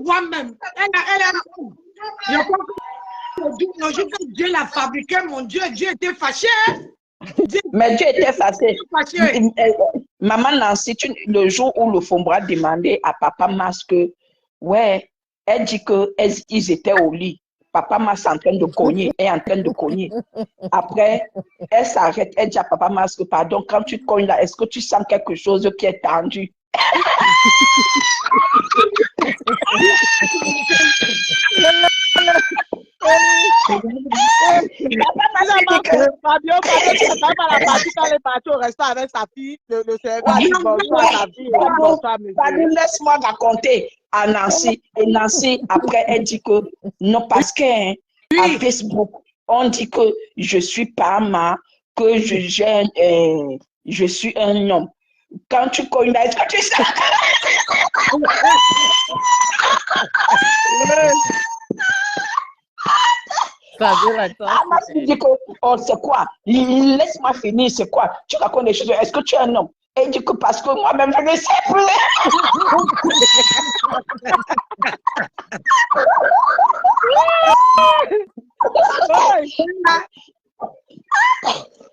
moi-même. Je crois que le jour que Dieu l'a fabriqué, mon Dieu, Dieu était fâché. Mais Dieu était fâché. Maman Nancy, le jour où le Fombra demandait à Papa Mas que, ouais, elle dit qu'ils étaient au lit. Papa Mas est en train de cogner, est en train de cogner. Après, elle s'arrête, elle dit à Papa Mas que, pardon, quand tu cognes là, est-ce que tu sens quelque chose qui est tendu? Fabio, tu n'as pas la partie quand elle est partie au resto avec sa fille, le serveur a dit bonsoir à sa fille. Fabio, laisse-moi raconter à Nancy. Et Nancy, après, elle dit que non, parce qu'à Facebook, on dit que je suis pas ma, que je suis un homme. Quand tu connais, est-ce que tu sais? Dit que, oh, c'est quoi? Laisse-moi finir, c'est quoi? Tu racontes des choses, est-ce que tu es un homme? Et il dit que parce que moi-même, je ne sais plus.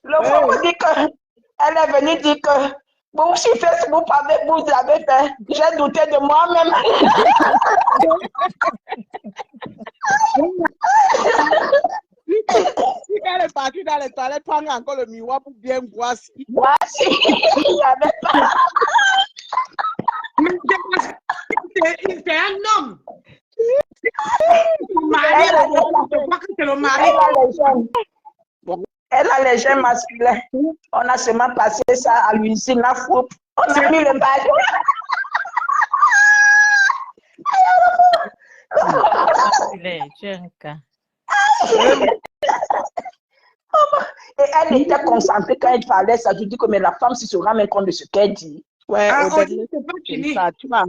Le moment dit que, elle est venue dire que, bon, si Facebook avec vous avez fait, j'ai douté de moi-même. Si elle est partie dans les toilettes, prendre encore le miroir pour bien voir si. Voici, il n'y avait pas. C'est un homme. Elle a les gènes masculins. On a seulement passé ça à l'usine, la foupe. On a mis le bague. Et elle était concentrée quand elle parlait ça. Je dis que mais la femme se rend même compte de ce qu'elle dit. Ouais, tu vas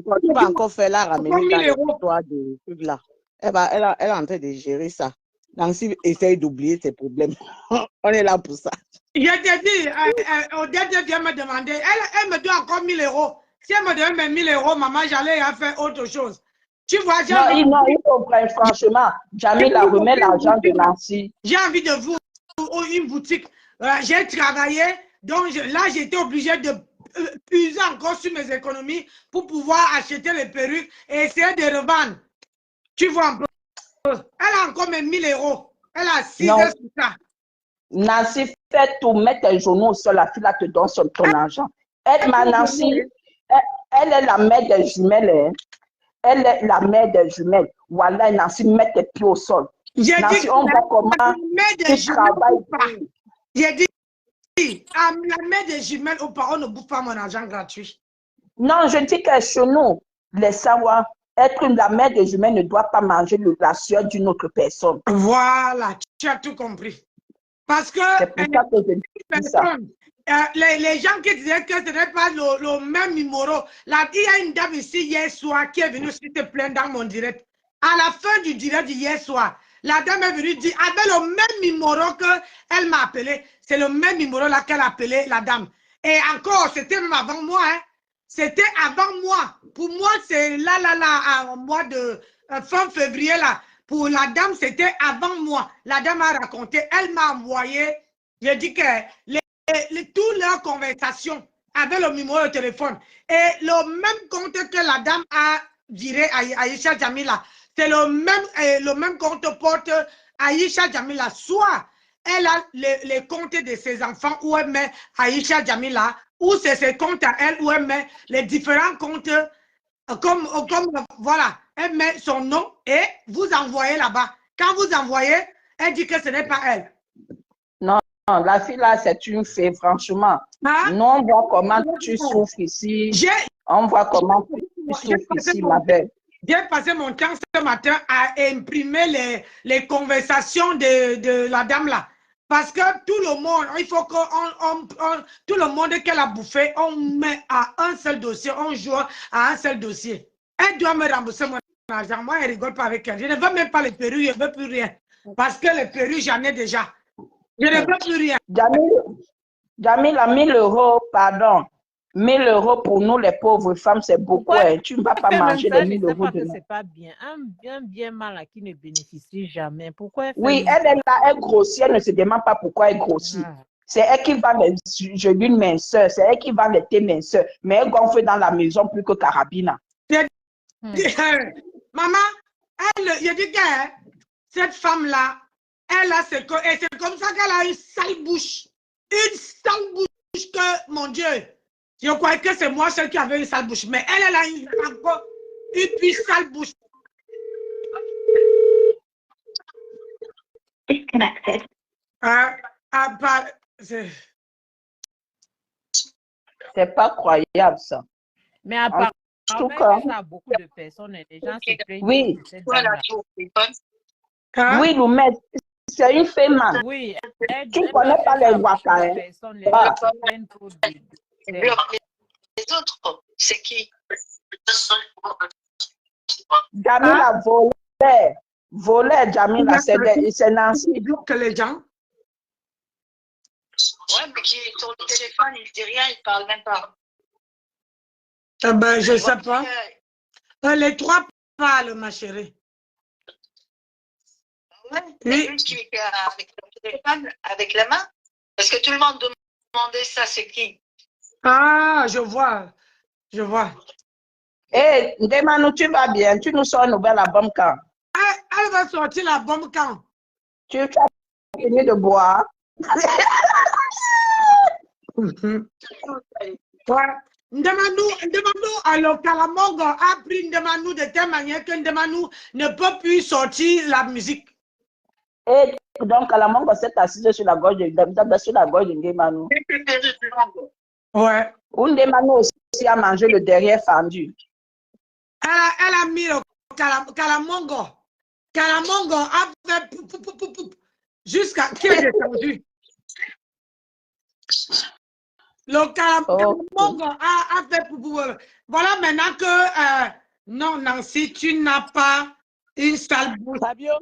encore faire la ramener dans l'histoire de truc là. Elle est en train de gérer ça. Nancy essaye d'oublier ses problèmes. On est là pour ça. Je t'ai dit, Odette vient me demander, elle me doit encore 1000 €. Si elle me donne mes 1000 €, maman, j'allais faire autre chose. Tu vois, non, il faut franchement, Jamila remet l'argent de Nancy. J'ai envie de vous une boutique. J'ai travaillé, donc là, j'étais obligée de puiser encore sur mes économies pour pouvoir acheter les perruques et essayer de revendre. Tu vois un peu. Elle a encore mes 1000 €. Elle a 6 heures sur ça. Nancy, fais tout, mets tes genoux au sol, la fille là te donne ton argent. Nancy, elle est la mère des jumelles. Hein. Elle est la mère des jumelles. Voilà, Nancy, mets tes pieds au sol. Nancy, on voit comment tu travailles. J'ai dit, la mère des jumelles aux parents ne bouffe pas mon argent gratuit. Non, je dis que chez nous, les savoir, être la mère des jumelles ne doit pas manger la sueur d'une autre personne. Voilà, tu as tout compris. Parce que, les gens qui disaient que ce n'est pas le même numéro, là, il y a une dame ici hier soir qui est venue s'il te plaît dans mon direct. À la fin du direct d'hier soir, la dame est venue dire avec le même numéro qu'elle m'a appelé. C'est le même numéro là qu'elle a appelé la dame. Et encore, c'était même avant moi. Hein. C'était avant moi. Pour moi, c'est là, au mois de fin février là. Pour la dame, c'était avant moi. La dame a raconté, elle m'a envoyé, j'ai dit que toutes leurs conversations avec le numéro de téléphone et le même compte que la dame a viré à Aïcha Jamila, c'est le même compte porte Aïcha Jamila. Soit elle a les comptes de ses enfants où elle met Aïcha Jamila, ou c'est ses comptes à elle où elle met les différents comptes comme voilà. Elle met son nom et vous envoyez là-bas. Quand vous envoyez, elle dit que ce n'est pas elle. Non, la fille là, c'est une fée, franchement. Hein? Nous, on voit comment tu souffres ici. On voit comment tu souffres ici, ma belle. J'ai passé mon temps ce matin à imprimer les conversations de la dame là. Parce que tout le monde, il faut que tout le monde qu'elle a bouffé, on met à un seul dossier, on joue à un seul dossier. Elle doit me rembourser mon argent. Moi, elle ne rigole pas avec elle. Je ne veux même pas les perruques, je ne veux plus rien. Parce que les perruques, j'en ai déjà. Je ne veux plus rien. Jamila, 1000 €, pardon. 1 000 € pour nous, les pauvres femmes, c'est beaucoup. Hein. Tu ne vas pas manger les 1 000 € de nous. C'est pas bien. Un bien mal à qui ne bénéficie jamais. Pourquoi oui, elle est là, elle grossit, elle ne se demande pas pourquoi elle grossit. C'est elle qui vend les gelées minceurs, c'est elle qui vend les thés minceurs, mais elle gonfle dans la maison plus que Carabina. Maman, je dis que cette femme-là, elle a c'est comme ça qu'elle a une sale bouche. Une sale bouche que, mon Dieu, je croyais que c'est moi celle qui avait une sale bouche, mais elle a une plus sale bouche. Disconnected. C'est pas croyable ça. Mais apparemment, ça a beaucoup de personnes et les gens se plaignent. Oui. Hein? Oui, Loumès, c'est une femme. Oui. Tu ne connais pas les Waka. Les autres, c'est qui? Jamila volait, Jamila, c'est Nancy. Que les gens. Ouais, mais qui est sur le téléphone, il ne dit rien, il ne parle même pas. Ben, je ne sais pas. Les trois parlent, ma chérie. Ouais, oui. Une qui est avec le téléphone, avec la main. Parce que tout le monde demandait ça, c'est qui? Ah, je vois. Je vois. Hé, Ndemano, tu vas bien? Tu nous sors un nouvel album quand? Elle va sortir la bombe quand? Tu as fini de boire? Ouais. Ndemano, alors Kalamongo a pris Ndemano de telle manière que Ndemano ne peut plus sortir la musique. Et donc Kalamongo s'est assise sur la gorge de Ndemano. Ouais. Ndemano aussi a mangé le derrière fendu. Elle a mis le Kalamongo. Kalamongo a fait jusqu'à qui est descendu. Le Kalamongo a fait voilà maintenant que non, Nancy, tu n'as pas une sale bouche. Fabio,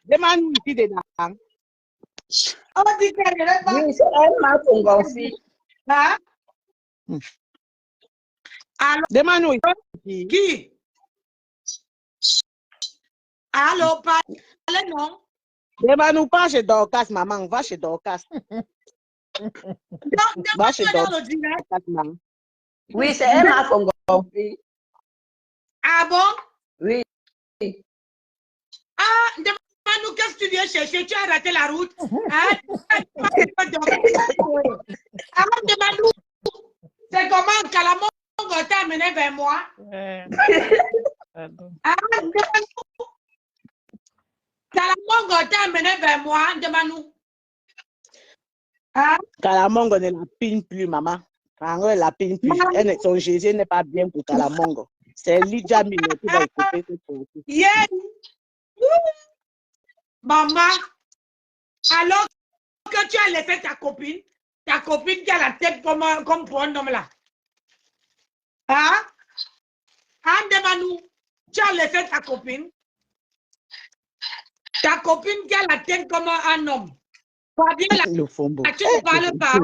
demande ici dedans. On dit qu'elle n'est pas. Oui, c'est elle m'a congonflé. Hein? Alors, demande ici. Qui? Allô, parlez, non? Demande pas chez Dorcas, maman, va chez Dorcas. Va chez Dorcas, maman. Oui, c'est elle m'a congonflé. Ah bon? Oui. Ah, demande-nous qu'est-ce que tu viens chercher? Tu as raté la route. Hein? Alors, demande-nous, c'est comment Kalamongo t'a amené vers moi? Demande-nous. Kalamongo t'a amené vers moi, demande-nous. Hein? Kalamongo ne la pine plus, maman. Kalamongo ne la pine plus. Son Jésus n'est pas bien pour Kalamongo. C'est Lydia Mino qui va écouter ce truc. Yeah. Maman, alors que tu as laissé ta copine qui a la tête comme pour un homme là. Hein? Demande-nous, tu as laissé ta copine qui a la tête comme un homme. Fabien, tu ne parles pas.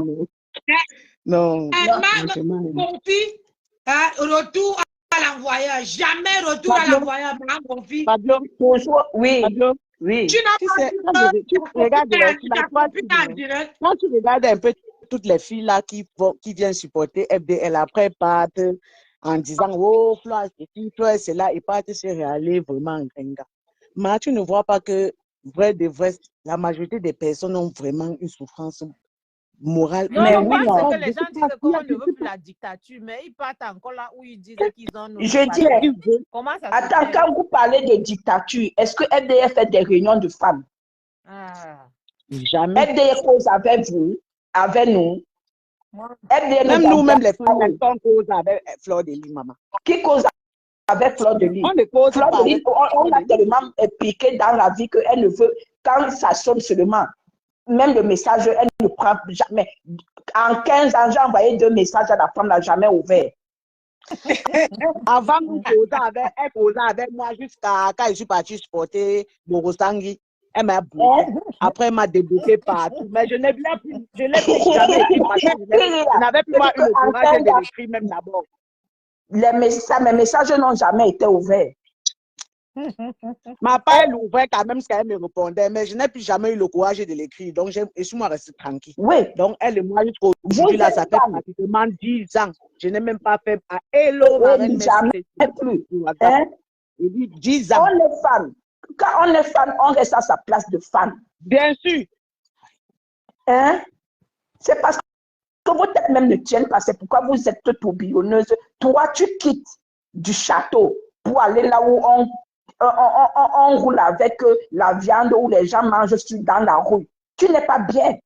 Non. Elle m'a confié retour à l'envoyeur. Jamais retour à l'envoyeur. Fabio, oui. Fabio, oui. Tu n'as pas quand tu regardes un peu toutes les filles là qui viennent supporter FDL après partent en disant oh Flora c'est qui, Flora c'est là, ils partent se réaliser vraiment en gringa. Mais tu ne vois pas que la majorité des personnes ont vraiment une souffrance morale. Non, mais oui, non. Que les gens disent qu'on ne veut plus la dictature, mais ils partent encore là où ils disent qu'ils ont... Je dis, comment ça attends, quand vous parlez de dictature, est-ce que FDF fait des réunions de femmes? Jamais. FDF cause avec vous, avec nous. Même nous-mêmes, les femmes, on cause avec Fleur de Lys, maman. Qui cause avec Fleur de Lys? On a tellement piqué dans la vie qu'elle ne veut, quand ça sonne seulement, même le message, elle ne prend jamais. En 15 ans, j'ai envoyé 2 messages à la femme, elle n'a jamais ouvert. Avant, elle causait avec moi jusqu'à quand je suis partie supporter Borosangi. Elle m'a bloqué. Après, elle m'a débloqué partout. Mais je n'ai plus jamais écrit parce que je n'avais plus moi eu le courage de l'écrire même d'abord. Mes messages n'ont jamais été ouverts. Ma part, elle ouvrait quand même ce qu'elle me répondait, mais je n'ai plus jamais eu le courage de l'écrire. Donc, je suis moi restée tranquille. Oui. Donc, elle et moi, jusqu'au aujourd'hui, là, ça fait pratiquement 10 ans. Je n'ai même pas fait à Hello, ma reine, jamais plus. Hein? Il dit 10 ans. On est fan. Quand on est fan, on reste à sa place de fan. Bien sûr. Hein? C'est parce que vos têtes même ne tiennent pas. C'est pourquoi vous êtes tourbillonneuse. Toi, tu quittes du château pour aller là où on roule avec la viande, où les gens mangent dans la rue. Tu n'es pas bien.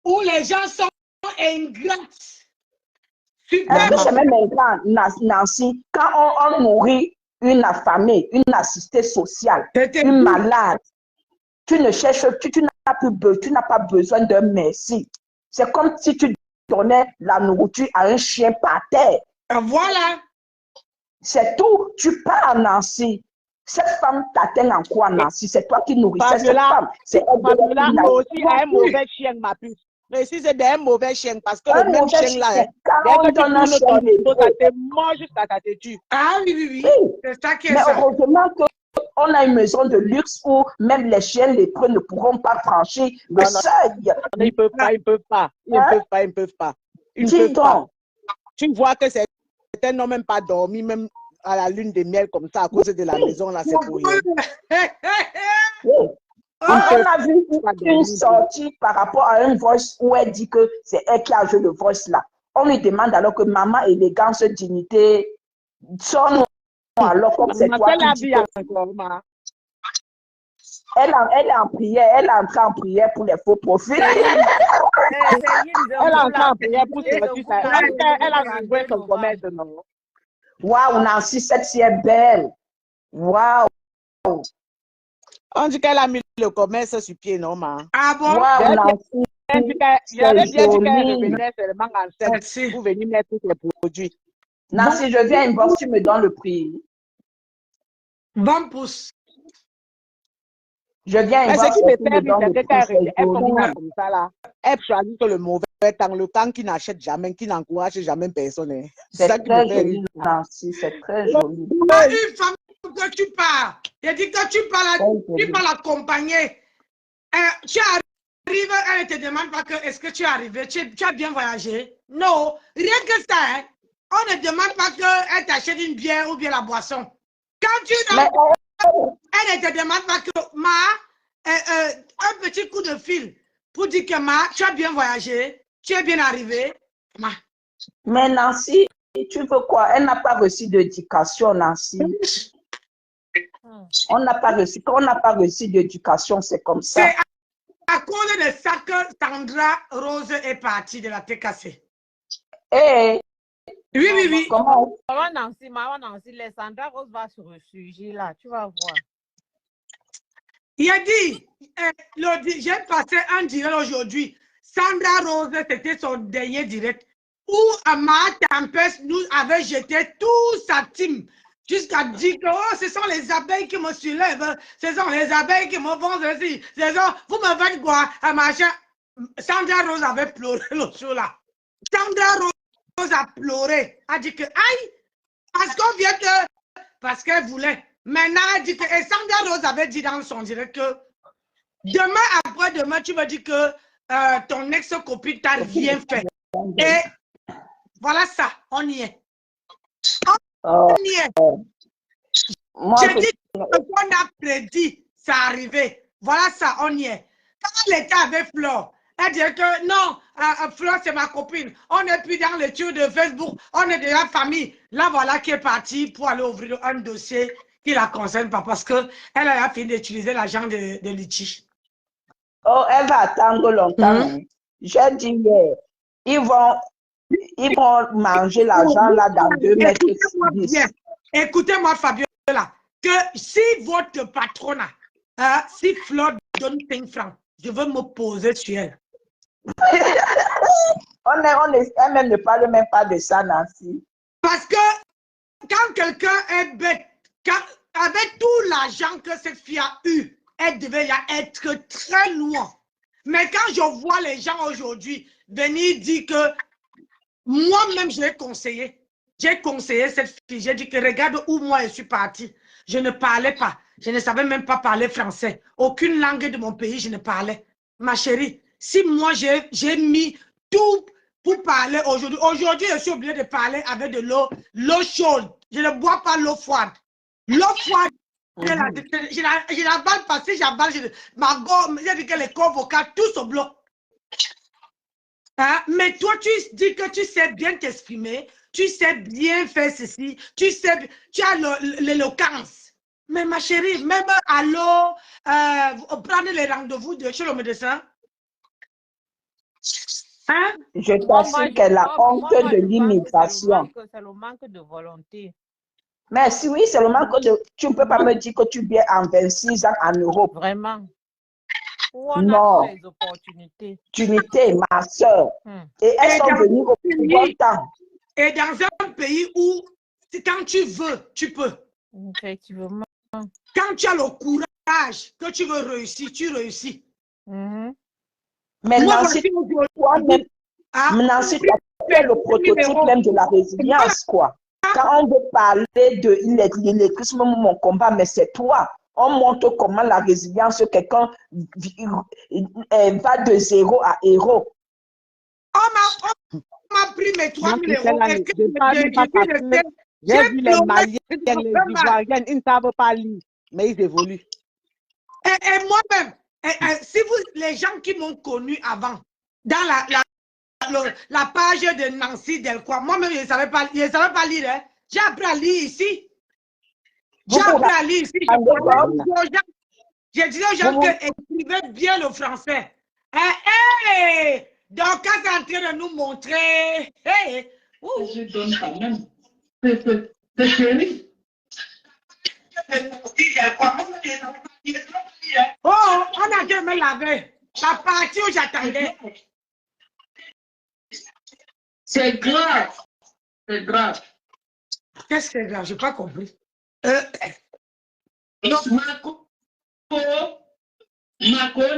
Où les gens sont ingrats. Est-ce que c'est même ingrat, Nancy, quand on nourrit une affamée, une assistée sociale, une malade, tu ne cherches, tu n'as pas besoin d'un merci. C'est comme si tu donnais la nourriture à un chien par terre. Voilà. C'est tout. Tu pars, Nancy. Cette femme t'atteint en quoi, Nancy? C'est toi qui nourrissais cette femme. C'est elle moi aussi un mauvais chien, ma puce. Mais si c'est un mauvais chien, parce que le même chien là, quand on donne un chien, ça te mange jusqu'à ta têtu. Ah oui. C'est ça qui est mais ça. Heureusement qu'on a une maison de luxe où même les chiens lépreux ne pourront pas franchir le seuil. Ils ne peuvent pas. Tu vois que certains n'ont même pas dormi, même à la lune de miel comme ça, à cause de la maison là, c'est pour rien. On a vu une sortie par rapport à un voice où elle dit que c'est elle qui a joué le voice là. On lui demande alors que maman, élégance, dignité, son alors comme c'est toi qui dis elle est en prière, elle est entrée en prière pour les faux profils. Elle est entrée en prière pour sortir ça. Elle a joué son commerce, non? Waouh, Nancy, cette fille est belle. Waouh. On dit qu'elle a mis le commerce sur pied, non, ma? Ah bon? Waouh, Nancy. J'avais bien dit qu'elle revenait seulement enceinte pour venir mettre tous les produits. Nancy, je viens inbox, tu me donnes le prix. Bon pouce. Je viens mais inbox, ce qui me fait rire, c'est qu'elle commence comme ça, là. Elle choisit le mauvais temps, le temps qui n'achète jamais, qui n'encourage jamais personne. C'est ça qui me fait rire, Nancy, c'est très joli. Une femme que tu pars, il dit que tu pars l'accompagner. Tu arrives, elle ne te demande pas que est-ce que tu es arrivé, tu as bien voyagé. Non, rien que ça. Hein. On ne demande pas qu'elle t'achète une bière ou bien la boisson. Quand tu elle ne te demande pas que un petit coup de fil pour dire que tu as bien voyagé, tu es bien arrivé. Mais Nancy, tu veux quoi? Elle n'a pas reçu d'éducation, Nancy. On n'a pas reçu d'éducation, c'est comme ça. C'est à cause de ça que Sandra Rose est partie de la TKC. Eh, oui. Comment? Nancy, les Sandra Rose va se ressurgir là, tu vas voir. Il a dit, j'ai passé un direct aujourd'hui. Sandra Rose, c'était son dernier direct où Ama Tempest nous avait jeté toute sa team jusqu'à dire que oh, ce sont les abeilles qui me soulèvent, ce sont les abeilles qui me font ceci, vous me faites quoi? Sandra Rose avait pleuré le jour là. Sandra Rose a pleuré, a dit que aïe, parce qu'on vient de, parce qu'elle voulait. Maintenant, elle dit que, et Sandra Rose avait dit dans son direct que demain, après-demain, tu me dis que ton ex-copine t'a rien fait. Et voilà ça, on y est. On y est. J'ai dit que ce qu'on a prédit, c'est arrivé. Voilà ça, on y est. Quand l'État avait Flore, elle disait que non, Flore, c'est ma copine. On n'est plus dans le tour de Facebook, on est de la famille. Là, voilà qui est partie pour aller ouvrir un dossier qui ne la concerne pas parce qu'elle a fini d'utiliser l'argent de litige. Oh, elle va attendre longtemps. J'ai dit hier, ils vont manger l'argent là dans 2 mètres. Écoutez-moi, Fabiola, que si votre patronat, si Flore donne 5 francs, je veux me poser sur elle. Elle ne parle même pas de ça, Nancy. Parce que quand quelqu'un est bête, avec tout l'argent que cette fille a eu, elle devait être très loin. Mais quand je vois les gens aujourd'hui venir dire que moi-même, j'ai conseillé cette fille. J'ai dit que regarde où moi je suis partie. Je ne parlais pas. Je ne savais même pas parler français. Aucune langue de mon pays, je ne parlais. Ma chérie, si moi j'ai mis tout pour parler aujourd'hui. Aujourd'hui, je suis obligée de parler avec de l'eau chaude. Je ne bois pas l'eau froide. L'eau froide, je la balle parce que j'avale, ma gorge, j'ai dit que les corps vocaux, tout se bloque. Hein? Mais toi, tu dis que tu sais bien t'exprimer, tu sais bien faire ceci, tu as l'éloquence. Mais ma chérie, même allô, prenez les rendez-vous chez le médecin. Hein? Je t'assure qu'elle a honte de l'immigration. C'est le manque de volonté. Mais si oui, c'est le manque de... Tu ne peux pas me dire que tu viens en 26 ans en Europe. Vraiment. Non. Les opportunités. Opportunités, ma soeur. Et elles sont venues au plus bon temps. Et dans un pays où, quand tu veux, tu peux. Effectivement. Quand tu as le courage que tu veux réussir, tu réussis. Mais Nancy, toi-même, Nancy, tu es le prototype même de la résilience, quoi. Quand on veut parler de l'électrisme, mon combat, mais c'est toi. On montre comment la résilience, quelqu'un va de 0 à héros. On m'a pris mes 3 000 euros. J'ai vu les Maliens, les Ivoiriennes, ils ne savent pas lire, mais ils évoluent. Et moi-même, si les gens qui m'ont connu avant, dans la page de Nancy Delcroix, moi-même, je ne savais pas lire. Hein. J'ai appris à lire ici. J'ai appris à lire ici. J'ai dit aux gens qu'écrivaient bien le français. Donc, quand c'est en train de nous montrer. Je donne quand même. C'est chéri. Oh, on a dû me laver. La partie où j'attendais. C'est grave. C'est grave. Qu'est-ce que c'est grave? Je n'ai pas compris. Marco,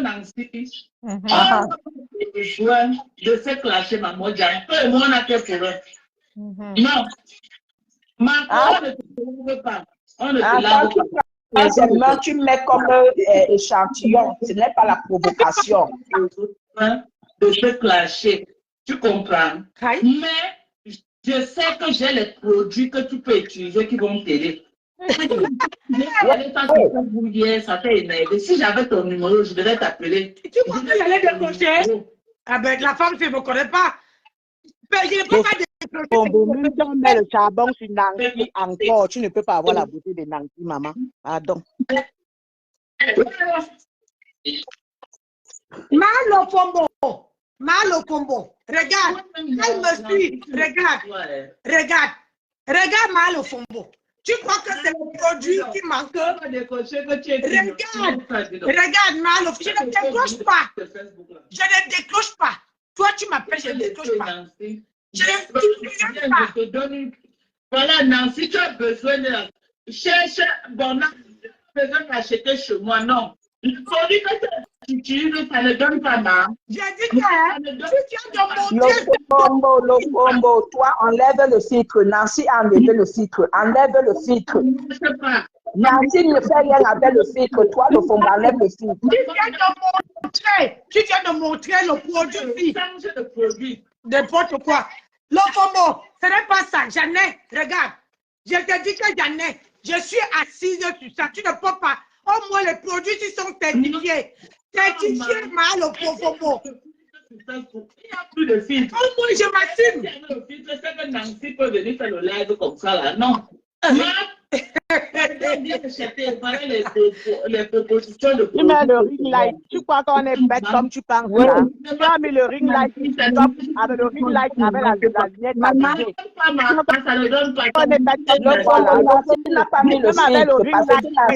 Nancy, on a besoin de se clasher, maman. Peu et moi, on a fait pour eux. Non. Marco, on ne te pas. On ne te lave pas. Seulement, tu mets comme échantillon. Ce n'est pas la provocation. De se clasher. Tu comprends? Mais je sais que j'ai les produits que tu peux utiliser qui vont t'aider. Ça t'a énervé. Si j'avais ton numéro, je devais t'appeler. Tu crois que j'allais décrocher? Ah ben, la femme, je ne me connais pas. Mais je ne peux pas décrocher. Si on met le charbon sur Nancy encore, tu ne peux pas avoir la beauté de Nancy, maman. Pardon. Malo Fombo. Regarde. Elle me suit. Regarde Malo Fombo. Tu crois que c'est le produit qui manque? Regarde, Malo, je ne décroche pas. Je ne décroche pas. Toi, tu m'appelles, je ne décroche pas. Je ne décroche pas. Voilà, Nancy, tu as besoin de... Cherche, bon, tu as besoin d'acheter chez moi, non. Le produit que tu utilises, ça ne donne pas mal. J'ai dit que tu tiens de mon Le combo, toi, enlève le filtre. Nancy a enlevé le filtre. Enlève le filtre. Nancy ne fait rien avec le filtre. Toi, le fond, enlève le filtre. Tu viens de montrer le produit. N'importe quoi. Le combo, ce n'est pas ça. J'en ai. Regarde. Je te dis que j'en ai. Je suis assise sur ça. Tu ne peux pas. Au moins, les produits qui sont certifiés. Certifiés, mal au profond. Il n'y a plus de filtre. Au moins, je m'assume. Le filtre, c'est que Nancy peut venir faire le live comme ça, là. Non. Les propositions de tu mets le ring light. Tu crois qu'on est bête comme tu penses là? Tu as mis le ring light avec le ring light avec la vignette. Ça ne donne pas. On est bête comme ça. Tu n'as pas mis le filtre parce que tu as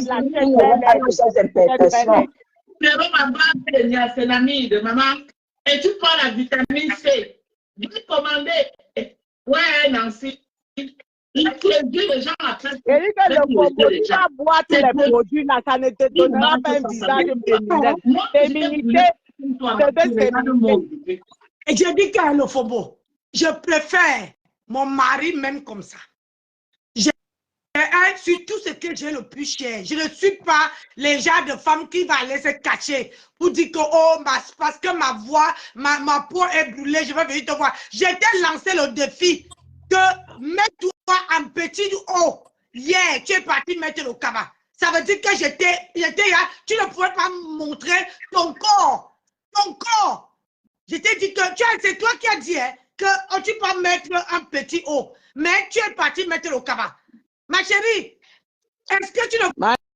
c'est niacinamide, maman. Et tu prends la vitamine C. Vous commandez. Ouais, Nancy. Il crédit les gens après. Et dit que le Congo, tu vas boire tous les produits, là, ça ne te donnera pas un visage féminin. Féminité, c'est de féminité. Et je dis qu'à l'Ofobo, je préfère mon mari même comme ça. Sur tout ce que j'ai le plus cher. Je ne suis pas les gens de femmes qui vont aller se cacher pour dire que, oh, parce que ma voix, ma peau est brûlée, je vais venir te voir. J'ai lancé le défi que mets-toi en petit haut. Hier, tu es parti mettre le cabas. Ça veut dire que j'étais là, tu ne pouvais pas montrer ton corps. Ton corps. Je t'ai dit que c'est toi qui as dit hein, que oh, tu peux mettre un petit haut. Mais tu es parti mettre le cabas. Ma chérie, est-ce que tu ne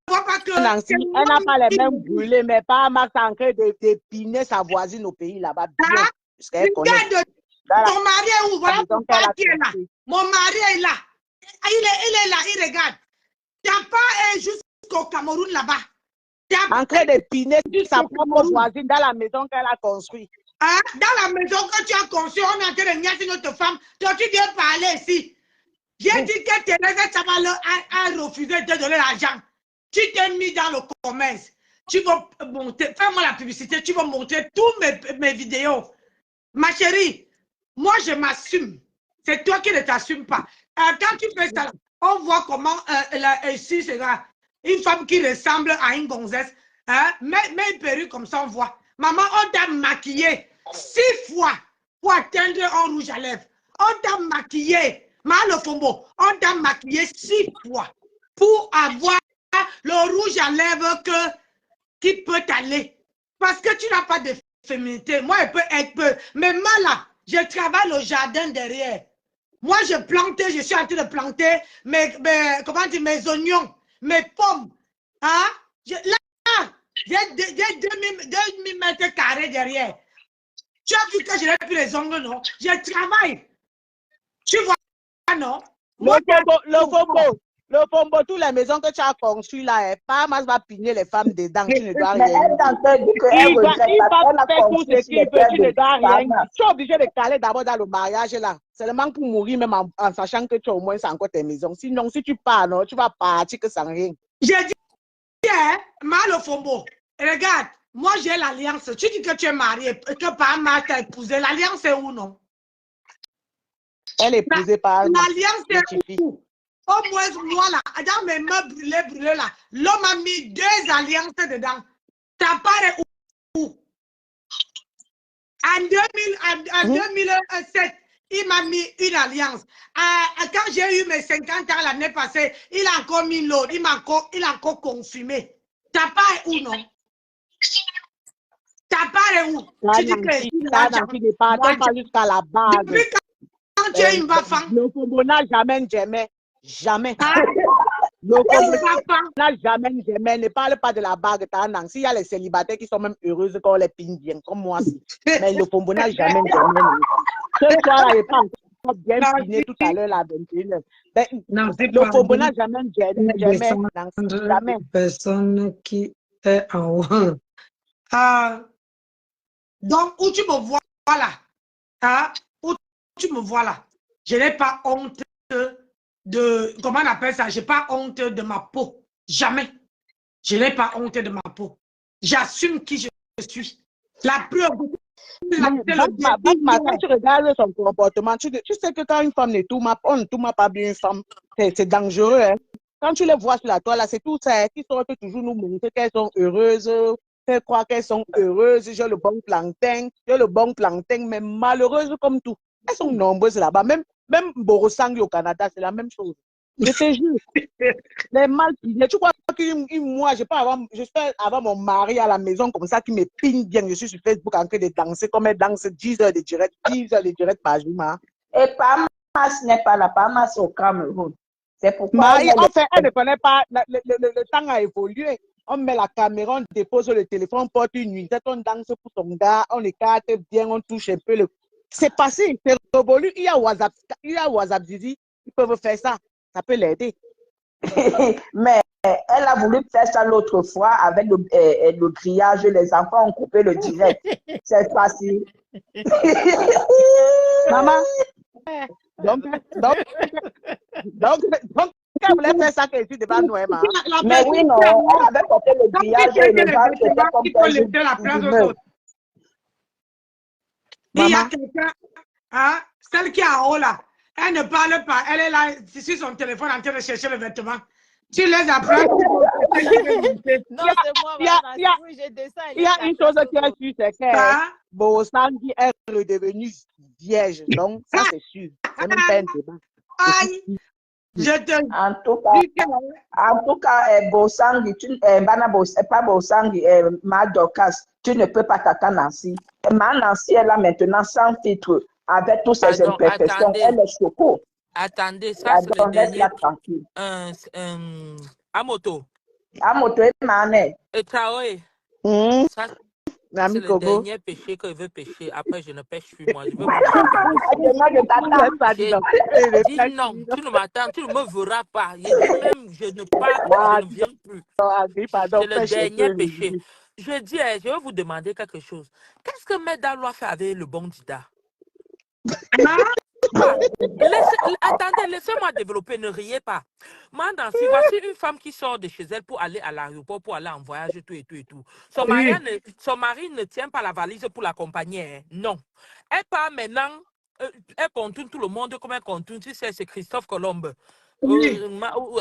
vois pas que... Nancy, elle n'a pas les mêmes brûlées, mais pas Max en train d'épiner sa voisine au pays là-bas. Ah, regarde, ton mari est où? Voilà pourquoi tu es là. Mon mari est là. Il est là, il regarde. Tu n'as pas jusqu'au Cameroun là-bas. En train d'épiner sa propre voisine dans la maison qu'elle a construite. Hein? Dans la maison que tu as construite, on est en train de niaiser notre femme. Toi, tu viens parler ici. J'ai dit que Thérèse Chaval a refusé de te donner l'argent. Tu t'es mis dans le commerce. Tu vas monter, fais-moi la publicité, tu vas montrer tous mes vidéos. Ma chérie, moi je m'assume. C'est toi qui ne t'assumes pas. Quand tu fais ça, on voit comment ici c'est une femme qui ressemble à une gonzesse. Hein? Mets une perruque comme ça, on voit. Maman, on t'a maquillé 6 fois pour atteindre un rouge à lèvres. On t'a maquillé. Mal au Fombo, on t'a maquillé 6 fois pour avoir le rouge à lèvres qui peut t'aller. Parce que tu n'as pas de féminité. Moi, elle peut être peu. Mais moi, là, je travaille au jardin derrière. Moi, je suis en train de planter mes oignons, mes pommes. Hein? Là, j'ai 2000 mètres carrés derrière. Tu as vu que je n'ai plus les ongles, non? Je travaille. Tu vois? Non. Le Fombo, toutes les maisons que tu as construites là, pas mal va pigner les femmes dedans, tu ne dois rien. Il va faire tout ce qu'il veut, tu ne dois rien. Tu es obligé de caler d'abord dans le mariage là. Seulement pour mourir, même en sachant que tu as au moins encore tes maisons. Sinon, si tu pars, non, tu vas partir que sans rien. J'ai dit, mal au Fombo, regarde, moi j'ai l'alliance. Tu dis que tu es marié, que par mal t'as épousé. L'alliance est où, non? Elle est épousée par l'alliance est où? Au moins, moi, là, dans mes mains brûlées, là, l'homme a mis 2 alliances dedans. Ça paraît où? En 2007, il m'a mis une alliance. Quand j'ai eu mes 50 ans l'année passée, il a encore mis l'autre. Il a encore confirmé. Ça paraît où, non? Ça paraît où? Tu dis que pas jusqu'à la base. Depuis quand tu es une femme? Le Fombo n'a jamais. Le Fombo n'a jamais. Ne parle pas de la bague. S'il y a les célibataires qui sont même heureuses quand on les pigne bien, comme moi aussi. Mais le Fombo n'a jamais. Ce soir-là, il pas encore bien piné tout à l'heure, la 21h. Le Fombo n'a jamais. Jamais. Personne qui est en haut. Donc, où tu me vois là, où tu me vois là, je n'ai pas honte de, comment on appelle ça, je n'ai pas honte de ma peau, jamais. Je n'ai pas honte de ma peau. J'assume qui je suis. La preuve. Quand tu regardes son comportement, tu sais que quand une femme on ne tourne pas bien une femme, c'est dangereux. Hein? Quand tu les vois sur la toile, là, c'est tout ça, qui sortent toujours nous montrer qu'elles sont heureuses. Elles croient qu'elles sont heureuses, j'ai le bon plantain, mais malheureuses comme tout. Elles sont nombreuses là-bas. Même Borosangui au Canada, c'est la même chose. Je te jure. Les mal, tu crois que moi, j'espère avoir mon mari à la maison comme ça, qui me pigne bien. Je suis sur Facebook en train de danser comme elle danse 10 heures de direct par jour. Et Pamas n'est pas là, Pamas au Cameroun. C'est pourquoi. En fait, elle ne connaît pas, le temps a évolué. On met la caméra, on dépose le téléphone, on porte une nuit, on danse pour son gars, on écarte bien, on touche un peu. C'est passé, c'est révolu. Il y a WhatsApp, Zizi, ils peuvent faire ça. Ça peut l'aider. Mais elle a voulu faire ça l'autre fois avec le grillage. Les enfants ont coupé le direct. C'est facile. Maman, elle voulait faire ça qu'elle était devant nous, Emma. Mais oui, non, elle avait porté le grillage et le ventre était comme la place aux autres. Il y a quelqu'un, hein, celle qui est en haut là, elle ne parle pas, elle est là sur son téléphone en train de chercher le vêtement. Tu les apprends. Non, c'est moi, il y a une chose qui est sûre, c'est que Bosangi est redevenu vierge. Donc, ça, c'est sûr. C'est même pas un débat. Aïe! Je te En tout cas, Bosangi, pas Bosangi, Madokas, tu ne peux pas t'attendre Nancy. Ma Nancy est là maintenant sans titre, avec tous ses imperfections. Elle est choco. Attendez, ça c'est le dernier. Amoto. Amoto et Mané. Et Traoré. Ça, c'est le dernier péché que je veux pécher. Après, je ne pêche plus, moi. Je veux dis non, tu ne m'attends, tu ne me verras pas. Je ne parle pas, je ne viens plus. C'est le dernier péché. Je dis, je vais vous demander quelque chose. Qu'est-ce que Medalois fait avec le bon Dida? Attendez, laissez-moi développer, ne riez pas. Moi, Nancy, voici une femme qui sort de chez elle pour aller à l'aéroport, pour aller en voyage, tout et tout et tout. Son mari ne tient pas la valise pour l'accompagner. Hein. Non. Elle part maintenant, elle contourne tout le monde comme elle contourne. Tu sais, c'est Christophe Colomb.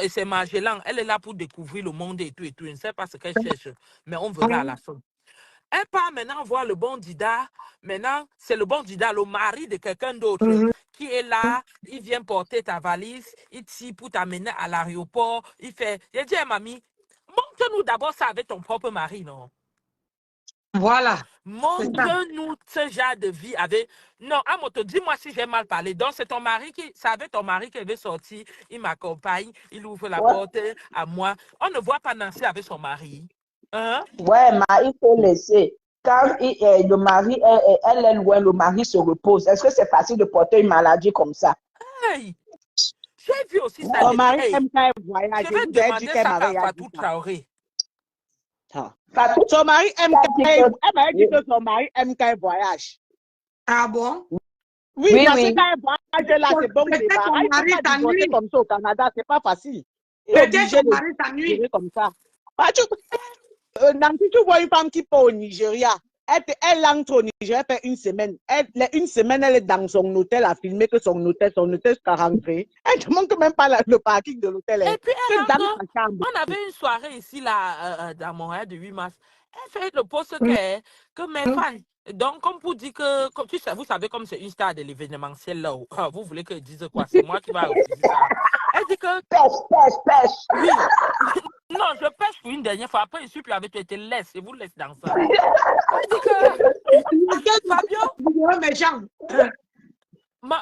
C'est Magellan. Elle est là pour découvrir le monde et tout et tout. Je ne sais pas ce qu'elle cherche, mais on verra à la fin. Elle part maintenant voir le bon Dida. Maintenant, c'est le bon Dida, le mari de quelqu'un d'autre qui est là. Il vient porter ta valise. Il tire pour t'amener à l'aéroport. Il fait. J'ai dit à mamie, montre-nous d'abord ça avec ton propre mari, non? Voilà. Montre-nous ce genre de vie avec. Non, Amoto, dis-moi si j'ai mal parlé. Donc, c'est ton mari c'est avec ton mari qui veut sortir. Il m'accompagne. Il ouvre la porte à moi. On ne voit pas Nancy avec son mari. Hein? Ouais, mais il faut laisser. Quand le mari, elle est loin, le mari se repose. Est-ce que c'est facile de porter une maladie comme ça? Hey, j'ai vu aussi ça. Ton mari aime pas voyager. Je vais demander ça à Fatou Traoré. Son mari aime que son mari aime qu'un voyage. Ah bon? Oui, parce que quand un voyage là, c'est bon. Peut-être ton mari comme ça au Canada, c'est pas facile. Peut-être ton mari t'ennuie. Comme ça. Nancy, tu vois une femme qui part au Nigeria, elle entre au Nigeria, elle fait une semaine. Une semaine, elle est dans son hôtel à filmer que son hôtel sera rentré. Elle ne demande même pas le parking de l'hôtel. Et puis, on avait une soirée ici, là, dans Montréal, de 8 mars. Elle fait le poste que mes fans. Donc, comme pour dire que, comme vous savez, comme c'est une star de l'événementiel là, vous voulez que je dise quoi? C'est moi qui vais refuser ça. Elle dit que. Pêche. Oui. Non, je pêche pour une dernière fois. Après, je suis plus avec toi, je te laisse. Je vous laisse dans ça. Elle dit que. Fabio. Méchant. Moi,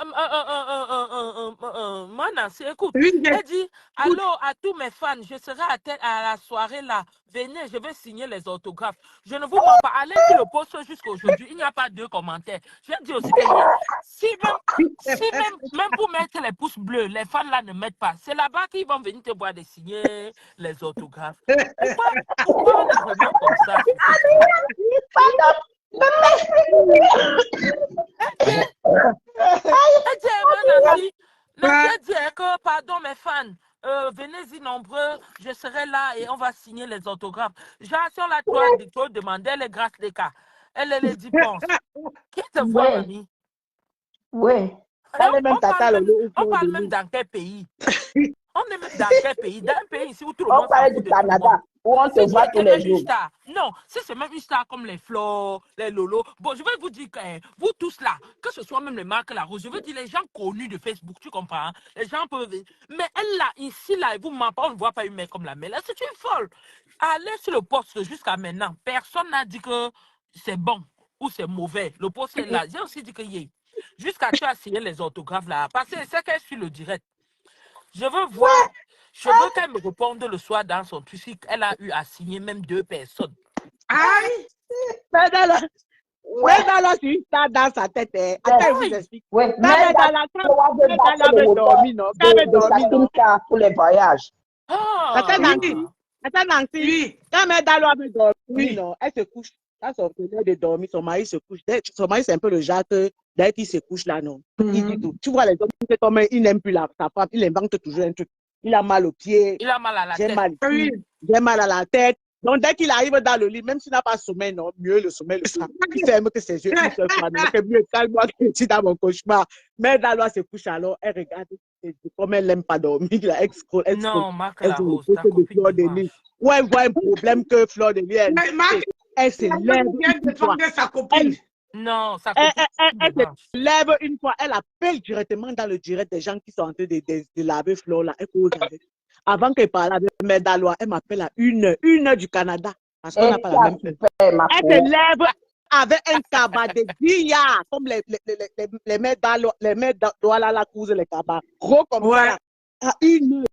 Nancy, écoute, elle dit, allô à tous mes fans, je serai à la soirée là, venez, je vais signer les autographes. Je ne vous mens pas, allez sur le poste jusqu'à aujourd'hui, il n'y a pas de commentaires. Je dis aussi que si même pour mettre les pouces bleus, les fans là ne mettent pas, c'est là-bas qu'ils vont venir te voir de signer les autographes. Pourquoi on est vraiment comme ça? Nancy dit que, pardon mes fans, venez-y nombreux, je serai là et on va signer les autographes. Sur la toile, demandait les grâces des cas. Elle les dépense. Qui te voit, mamie? Oui. On parle même dans quel pays? On est même dans quel pays? Dans un pays ici où tout le monde parle du Canada, où on te voit tous les jours. Non, si c'est même une star comme les Flo, les Lolo. Bon, je vais vous dire que vous tous là, que ce soit même les marques La Rose, je veux dire les gens connus de Facebook, tu comprends? Hein? Les gens peuvent. Mais elle là, ici là, vous ment pas, on ne voit pas une mec comme la mère. C'est une folle. Allez sur le poste jusqu'à maintenant. Personne n'a dit que c'est bon ou c'est mauvais. Le poste est là. J'ai aussi dit que jusqu'à tu as signé les autographes là. Parce que c'est qu'elle suit le direct. Je veux voir. Je veux qu'elle me réponde le soir dans son truc. Elle a eu à signer même 2 personnes. Aïe! Medalois, c'est une star dans sa tête. Attends, je vous explique. Oui, Medalois veut dormir, non? Pour les voyages. Attends, Nancy. Quand Medalois veut dormir, non, elle se couche Ça sortait de dormir, son mari se couche. Son mari, c'est un peu le genre que dès qu'il se couche là, non. Il dit tout. Tu vois, les hommes, cet homme, il n'aime plus sa femme, il invente toujours un truc. Il a mal aux pieds. Il a mal à la tête. J'ai mal à la tête. Donc, dès qu'il arrive dans le lit, même s'il n'a pas sommeil, non, mieux le sommeil, il ferme que ses yeux, il se ferme. C'est mieux, calme-moi, que tu dans mon cauchemar. Mais Daloa se couche alors, elle regarde, comme elle n'aime pas dormir, elle scroll, non, Marc elle la Rose, ta de Fleur de Lys. Ou elle voit un problème que Fleur de Lys, elle se lève une fois. Non, ça elle se lève une fois, elle appelle directement dans le direct des gens qui sont en train de laver Fleur là, elle cause avec. Avant qu'elle parle avec Mère Daloa, elle m'appelle à 1h du Canada. Parce qu'on n'a pas la même heure. Elle se lève avec un cabas de billard, comme les Mères Daloa la cousent les cabas. Gros comme ça. À 1h.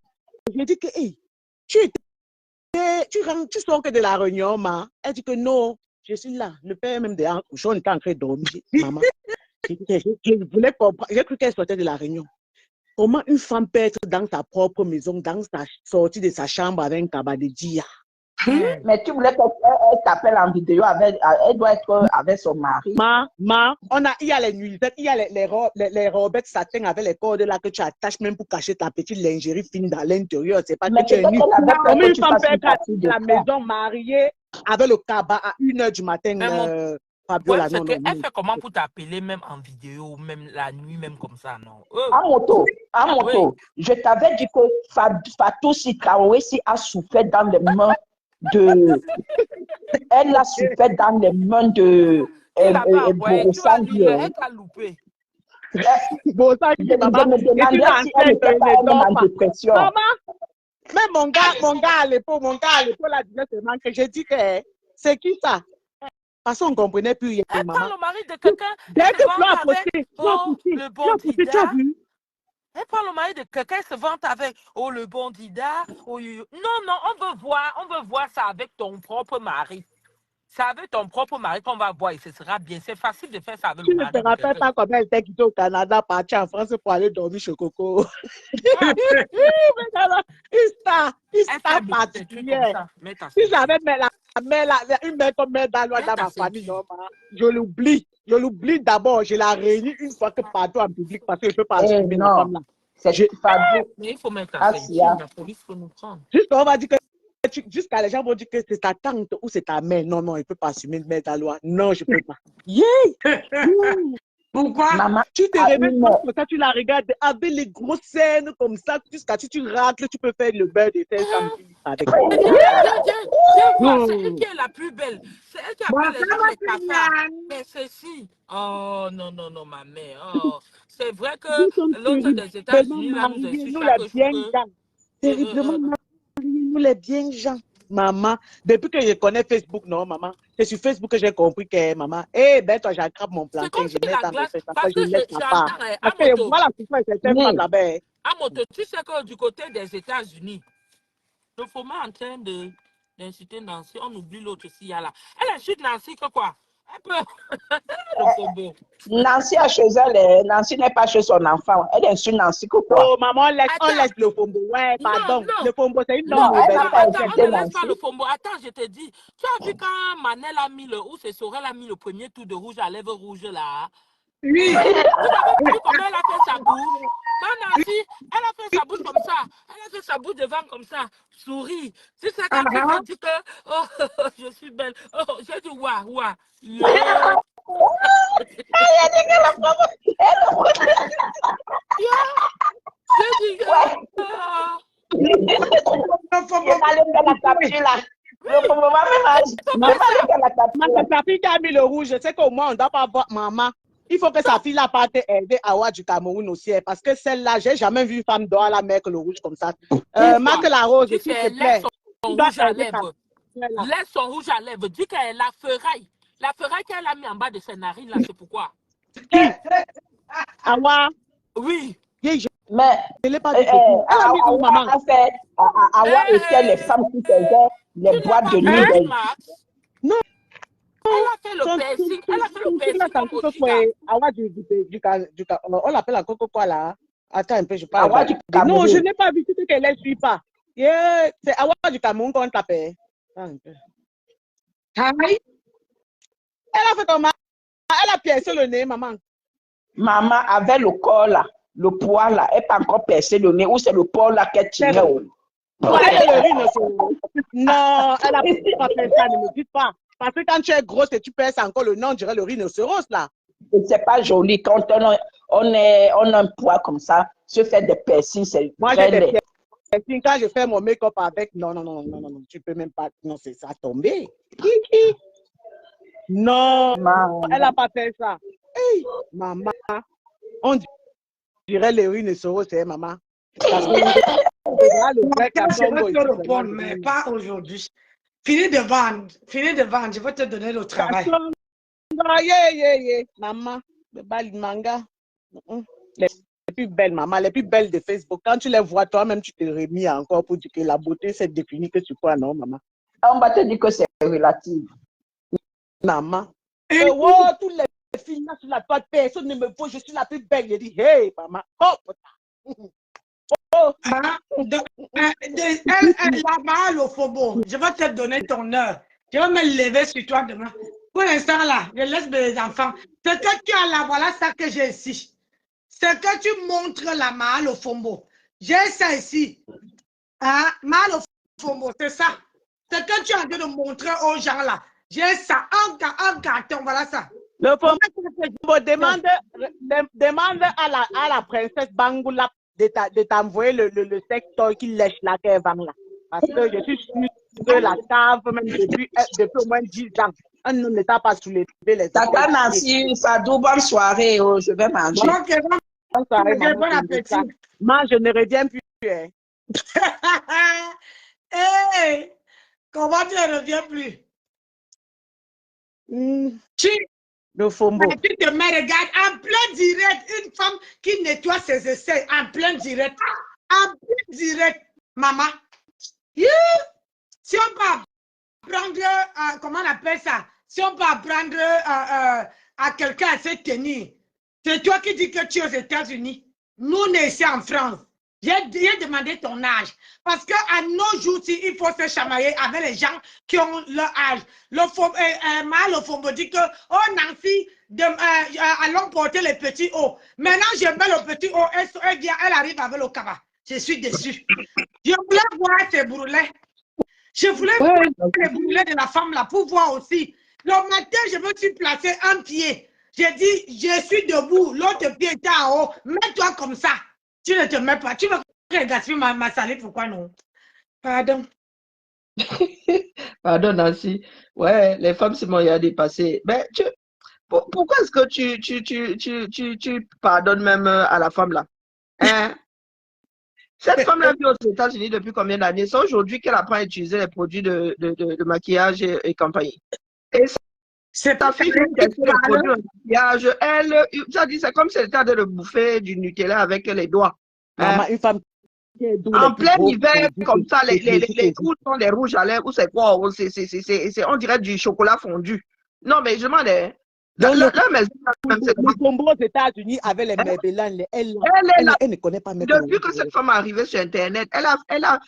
Je dis que, hey, tu sors que de la réunion, ma. Elle dit que non, je suis là. Le père même de couchon était en train de dormir. Maman. Je voulais comprendre. J'ai cru qu'elle sortait de la réunion. Comment une femme peut être dans sa propre maison, dans sa sortie de sa chambre avec un cabas de dia? Mais tu voulais qu'elle t'appelle en vidéo, elle doit être avec son mari. Il y a les nuisettes, il y a les robettes satin avec les cordes là que tu attaches même pour cacher ta petite lingerie fine dans l'intérieur. C'est pas que tu es nu. Comment une femme peut être à la maison mariée avec le cabas à 1h du matin? Fabiola, non, elle fait comment pour t'appeler même en vidéo, même la nuit, même comme ça, non? À moto. Je t'avais dit que Fatou Traoré a souffert dans les mains de... Elle a souffert dans les mains de... Borosangue. Elle t'a loupé. Je me demandais si elle n'était pas elle-même en dépression. Mais mon gars à l'époque, la disait seulement que j'ai dit que c'est qui ça? Parce qu'on ne comprenait plus rien. Elle parle au mari de quelqu'un. Dès que Fleur a posté, le bandida. Elle parle au mari de quelqu'un, se vante avec le bandida. Non, on veut voir ça avec ton propre mari. C'est avec ton propre mari qu'on va voir et ce sera bien. C'est facile de faire ça avec le mari. Tu ne te rappelles pas comment elle était quittée au Canada, partie en France pour aller dormir chez Coco. Histoire particulière. Si j'avais une mère comme Mère Daloa dans ma famille, je l'oublie d'abord. Je la réunis une fois que partout en public parce que je ne peux pas assumer la femme là. Mais il faut mettre la police pour nous prendre. Jusqu'à on va dire que jusqu'à les gens vont dire que c'est ta tante ou c'est ta mère. Non, il ne peut pas assumer Mère Daloa. Non, je ne peux pas. Pourquoi? Maman, tu te réveilles comme ça, tu la regardes avec les grosses scènes comme ça, jusqu'à si tu racles, tu peux faire le beurre de tes avec c'est elle qui est la plus belle. C'est elle qui appelle les gens les cafards. Mais ceci. Oh, non, ma mère. Oh. C'est vrai que l'autre des États-Unis, là, nous insulte chaque jour. Terriblement mariés, nous les bien gens. Maman, depuis que je connais Facebook, non, maman, c'est sur Facebook que j'ai compris que, maman, toi, j'attrape mon plantain, je mets dans le fait, je laisse ma part. Parce que voilà pourquoi c'est cette femme là-bas. Amoto, tu sais que du côté des États-Unis, le format est en train d'inciter Nancy, on oublie l'autre aussi, là. Elle insulte Nancy que quoi? Un peu. Le faubourg. Nancy a chez elle, Nancy n'est pas chez son enfant. Elle insulte Nancy que quoi? Oh, maman, on laisse le faubourg. Ouais, pardon. Non. Le faubourg, c'est une non, elle n'a pas attends, on ne laisse Nancy. pas le faubourg. Attends, je te dis. Tu as vu quand Manel a mis ou c'est Sorel a mis le premier tour de rouge à lèvres rouges là? Oui. Vous avez vu comment elle a fait sa bouche? Non, Nancy, elle a fait sa bouche comme ça. Elle a fait sa bouche devant comme ça. Souris. C'est ça qu'elle a dit que, oh, je suis belle. Oh, j'ai dit, ouah. Sa fille qui a mis le rouge, je sais qu'au moins on ne doit pas voir maman. Il faut que sa fille là parte aider Awa du Cameroun aussi. Parce que celle-là, j'ai jamais vu une femme d'or la mettre le rouge comme ça. Marc la rose, s'il te plaît. Laisse son rouge à lèvres. Dis qu'elle la ferraille. La ferraille qu'elle a mis en bas de ses narines, là, c'est pourquoi. Awa? Oui. Mais je ne l'ai pas dit. Elle a mis où, maman? Awa était les femmes qui faisaient les boîtes de nuit. Non. Elle a fait le piercing. Elle a fait le piercing comme au Chica. On l'appelle encore quoi là? Attends un peu, je parle. Awa du Cameroun. Non, je n'ai pas vu tout ce qu'elle ne suit pas. C'est Awa du Cameroun qu'on t'appelle. Elle a fait comment? Elle a pincé le nez, maman. Maman, avec le corps là, le poids là, elle n'a pas encore percé le nez, ou c'est le poids là qu'elle tirait. Non, elle est le rhinocéros. Non, elle a pas fait ça, ne me dites pas. Parce que quand tu es grosse et tu perces encore le nez, on dirait le rhinocéros là. C'est pas joli. Quand on a un poids comme ça, se faire des piercings, c'est moi très j'ai des laid. piercings. Quand je fais mon make-up avec, non, tu peux même pas, non, c'est ça tombé. Non, elle n'a pas fait ça. Hey, maman, on dirait le rhinocéros, c'est maman. Parce que je vais te répondre, mais pas aujourd'hui. Finis de vendre, je vais te donner le travail. Maman, le bal manga. Les plus belles, maman, les plus belles de Facebook. Quand tu les vois, toi-même, tu te remis encore pour dire que la beauté, c'est défini que tu crois, non, maman? On va te dire que c'est relatif. Maman. Oh, toutes les filles là sur la toile, personne ne me voit, je suis la plus belle. Je dis, hey, maman. La Mahal au Faubourg, je vais te donner ton heure. Je vais me lever sur toi demain. Pour l'instant là, je laisse mes enfants. Ce que tu as là, voilà ça que j'ai ici. Ce que tu montres la Mahal au Faubourg. J'ai ça ici. Hein? Mahal au Faubourg, c'est ça. Ce que tu as en train de montrer aux gens là. J'ai ça. Un carton, voilà ça. Le Faubourg demande à la princesse Bangoula de t'envoyer le secteur qui lèche la qu'elle vend là. Parce que je suis sûre que la cave, même depuis au moins 10 ans, un homme n'était pas soulevé les Tata Nancy, Fadou, bonne soirée. Oh, je vais manger. Okay, bonne soirée, maman, bon appétit. Moi, je ne reviens plus. Hein. Hey, comment tu ne reviens plus? Le Faubourg. Tu te mets, regarde, en plein direct, une femme qui nettoie ses essais, en plein direct. En plein direct, maman. Yeah. Si on peut apprendre, comment on appelle ça? Si on peut apprendre à quelqu'un à se tenir, c'est toi qui dis que tu es aux États-Unis. Nous, on est ici en France. J'ai demandé ton âge. Parce qu'à nos jours, il faut se chamailler avec les gens qui ont leur âge. Le Faubourg dit que, oh Nancy, allons porter les petits hauts. Maintenant, je mets le petit haut, elle arrive avec le cabas. Je suis déçue. Je voulais voir ces bourrelets. Je voulais voir les bourrelets de la femme là pour voir aussi. Le matin, je me suis placé un pied. J'ai dit, je suis debout, l'autre pied est en haut. Mets-toi comme ça. Tu ne te mets pas. Tu veux gaspiller ma salive, pourquoi non? Pardon. Pardon, Nancy. Ouais, les femmes, c'est mon y a dépassé. Mais pourquoi est-ce que tu pardonnes même à la femme là? Hein? Cette femme-là vit aux États-Unis depuis combien d'années? C'est aujourd'hui qu'elle apprend à utiliser les produits de maquillage et compagnie. Et c'est ta fille qui a testé le produit de maquillage. Ça dit, c'est comme si elle était en train de bouffer du Nutella avec les doigts. Maman, une femme en plein hiver, comme ça, les coups sont des rouges à lèvres ou c'est quoi? On dirait du chocolat fondu. Non, mais je demande. Le combo aux États-Unis avec les Maybelline, elle ne connaît pas. Depuis que cette femme est arrivée sur Internet, elle a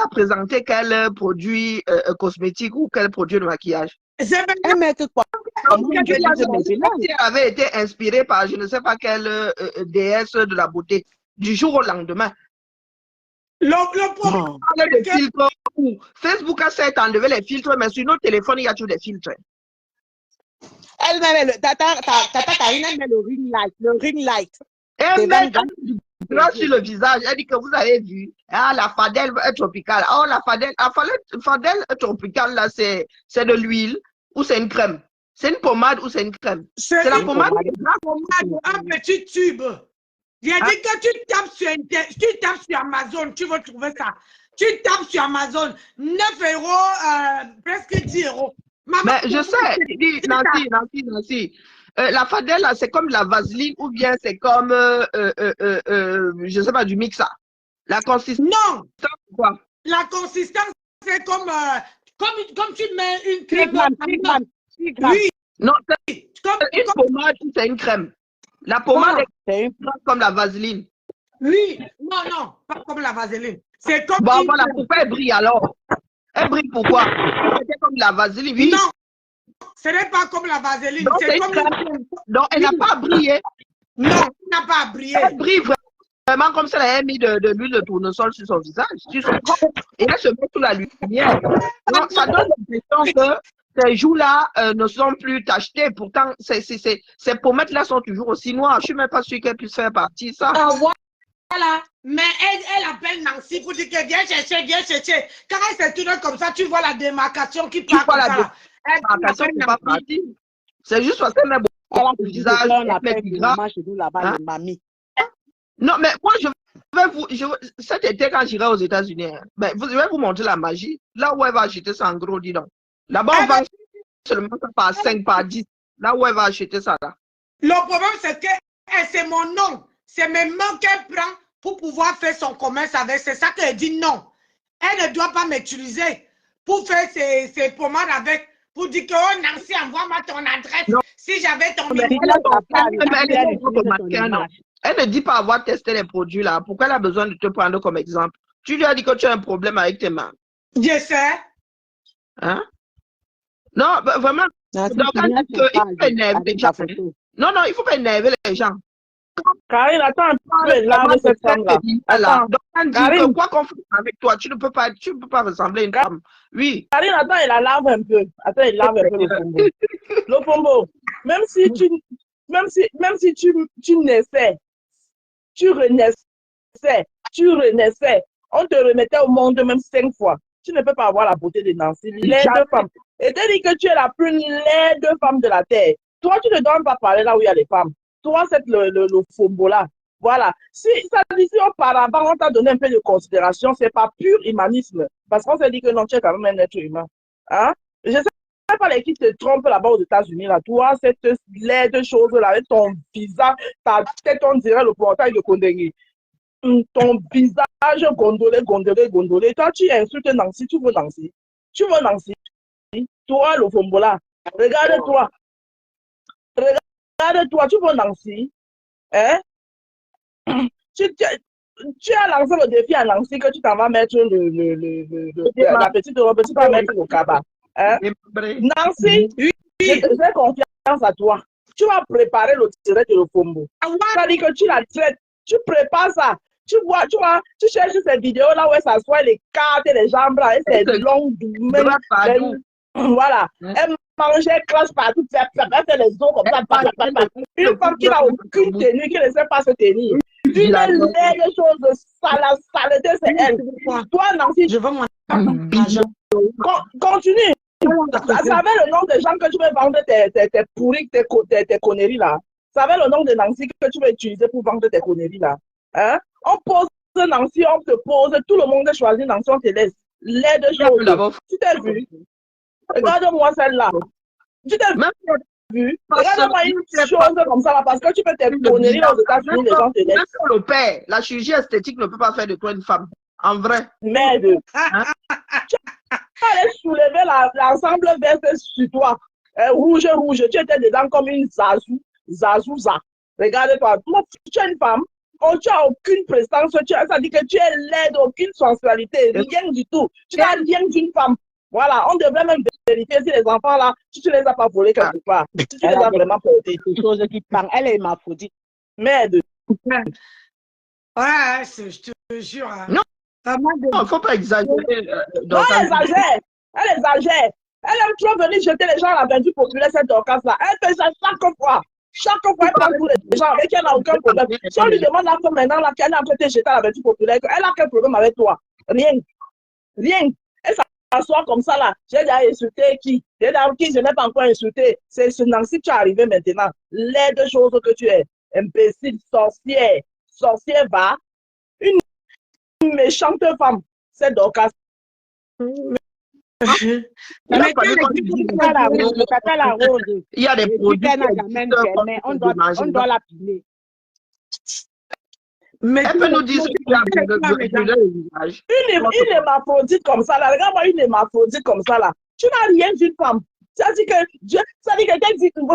présenté quel produit cosmétique ou quel produit de maquillage. Elle met quoi? Elle avait été inspirée par je ne sais pas quelle déesse de la beauté du jour au lendemain. Le problème de filtres. Facebook a certes enlevé les filtres, mais sur nos téléphones, il y a toujours des filtres. Elle met Tata Karina met le ring light. Elle met sur le visage. Elle dit que vous avez vu, la fadelle tropicale. Oh, la fadelle tropicale, là, c'est de l'huile ou c'est une crème? C'est une pommade ou c'est une crème? C'est la pommade. Un petit tube. J'ai dit que tu tapes sur Amazon, tu vas trouver ça. Tu tapes sur Amazon, 9 €, presque 10 €. Mais je sais, Nancy. La fadelle, c'est comme la vaseline ou bien c'est comme, je ne sais pas, du mixa. La consistance. Non! Quoi? La consistance, c'est comme tu mets une crème. Oui. Non, c'est une pommade ou c'est une crème. La pommade est comme la vaseline. Oui, non, pas comme la vaseline. C'est comme. Bon, voilà, pourquoi elle brille alors? Elle brille pourquoi? C'est comme la vaseline, oui. Non, ce n'est pas comme la vaseline. Donc, C'est comme donc, elle n'a pas brillé. Non, elle n'a pas brillé. Elle brille vraiment comme si elle avait mis de l'huile de tournesol sur son visage, sur son corps, et elle se met sous la lumière. Donc, ça donne l'impression que ces joues-là ne sont plus tachetés. Pourtant, ces pommettes-là sont toujours aussi noires. Je ne suis même pas sûre qu'elle puisse faire partie de ça. Ah, voilà. Mais elle appelle Nancy pour dire que viens chercher, viens chercher. Quand elle se tourne comme ça, tu vois la démarcation qui part comme ça. La démarcation n'est pas partie. C'est juste parce qu'elle met beaucoup de visage. Non, mais moi, cet été, quand j'irai aux États-Unis, je vais vous montrer la magie. Là où elle va acheter ça en gros, dis donc. Là-bas, on vend seulement ça par 5, par 10. Là où elle va acheter ça, là. Le problème, c'est que c'est mon nom. C'est mes mains qu'elle prend pour pouvoir faire son commerce avec. C'est ça qu'elle dit non. Elle ne doit pas m'utiliser pour faire ses pommades avec. Pour dire que, oh Nancy, envoie-moi ton adresse. Non. Si j'avais ton numéro. Elle ne dit pas avoir testé les produits là. Pourquoi elle a besoin de te prendre comme exemple? Tu lui as dit que tu as un problème avec tes mains. Je sais. Hein? Non, vraiment. Donc, quand il faut pas énerver les gens. Non, il faut pas énerver les gens. Karine, attends un peu, élarme cette femme-là. Donc, on dit que quoi qu'on fasse avec toi, tu ne peux pas ressembler à une femme. Oui. Karine, attends, il lave un peu. Attends, il lave un peu le pombo. Le pombo, même si tu naissais, tu renaissais, on te remettait au monde même 5 fois. Tu ne peux pas avoir la beauté de Nancy, laide femme. Et te dit que tu es la plus laide femme de la terre. Toi, tu ne dois pas parler là où il y a les femmes. Toi, c'est le fombo là. Voilà. Si ça dit auparavant, on t'a donné un peu de considération, c'est pas pur humanisme. Parce qu'on s'est dit que non, tu es quand même un être humain. Hein? Je sais pas les qui te trompent là-bas aux États-Unis là. Toi, cette laide chose là, avec ton visage, ta tête, on dirait le portail de Kondengui. Ton visage gondolé. Toi, tu insultes Nancy, tu veux Nancy. Toi, le fombo là. Regarde-toi. Regarde-toi, tu veux Nancy. Hein? Tu as lancé le défi à Nancy que tu t'en vas mettre la petite robe, tu vas mettre au cabas. Hein? Nancy, j'ai confiance à toi. Tu vas préparer le tirette de le fombo. C'est-à-dire que tu la traites, tu prépares ça. Tu vois, tu cherches ces vidéos là où elle s'assoit, les cartes et les jambes là, et c'est longues, voilà. Elle mange, elle crache partout, elle fait les os comme ça. Une femme qui n'a aucune tenue, qui ne sait pas se tenir. Une laide chose de saleté, c'est elle. Toi, Nancy, je veux mon argent. Continue. Ça avait le nom des gens que tu veux vendre tes pourris, tes conneries là. Ça avait le nom de Nancy que tu veux utiliser pour vendre tes conneries là. Hein? On pose Nancy, on te pose, tout le monde choisit Nancy, on te laisse. Laide chose. Tu t'es vu? Regarde-moi celle-là. Tu t'es vu? Regarde-moi une chose comme ça là, parce que tu peux te conneries aux États-Unis, les gens te laissent. Le père, la chirurgie esthétique ne peut pas faire de toi une femme. En vrai. Merde. Hein? Tu allais soulever l'ensemble veste sur toi. Rouge. Tu étais dedans comme une zazouza. Regarde-toi. Toi, tu es une femme. Oh, tu n'as aucune prestance. Ça dit que tu es laide, aucune sensualité. Rien du tout. Tu n'as rien d'une femme. Voilà, on devrait même vérifier si les enfants là, tu ne les as pas volés quelque part. Si tu les as vraiment portés. C'est des choses qui parlent. Elle est hermaphrodite. Merde. Ouais, je te jure. Non, il ne faut pas exagérer. Non, elle exagère. Elle aime trop venir jeter les gens à la peinture populaire, cette Dorcas-là. Elle fait ça chaque fois. Chaque fois, elle prend tous les gens avec qui elle n'a aucun problème. Si on lui demande là, comme maintenant, là, qu'elle a peut-être jeté à la peinture populaire, elle a quel problème avec toi? Rien. Elle s'assoit comme ça là. J'ai déjà insulté qui? Je n'ai pas encore insulté. C'est ce Nancy que tu es arrivé maintenant. Les deux choses que tu es. Imbécile, sorcière va. Une méchante femme. C'est Dorcas. Il y a des produits mais on doit la piler. Mais elle peut nous dire ce qu'il y a une hémaphrodite comme ça là. Regarde-moi une hémaphrodite comme ça là. Tu n'as rien d'une femme. Ça dit que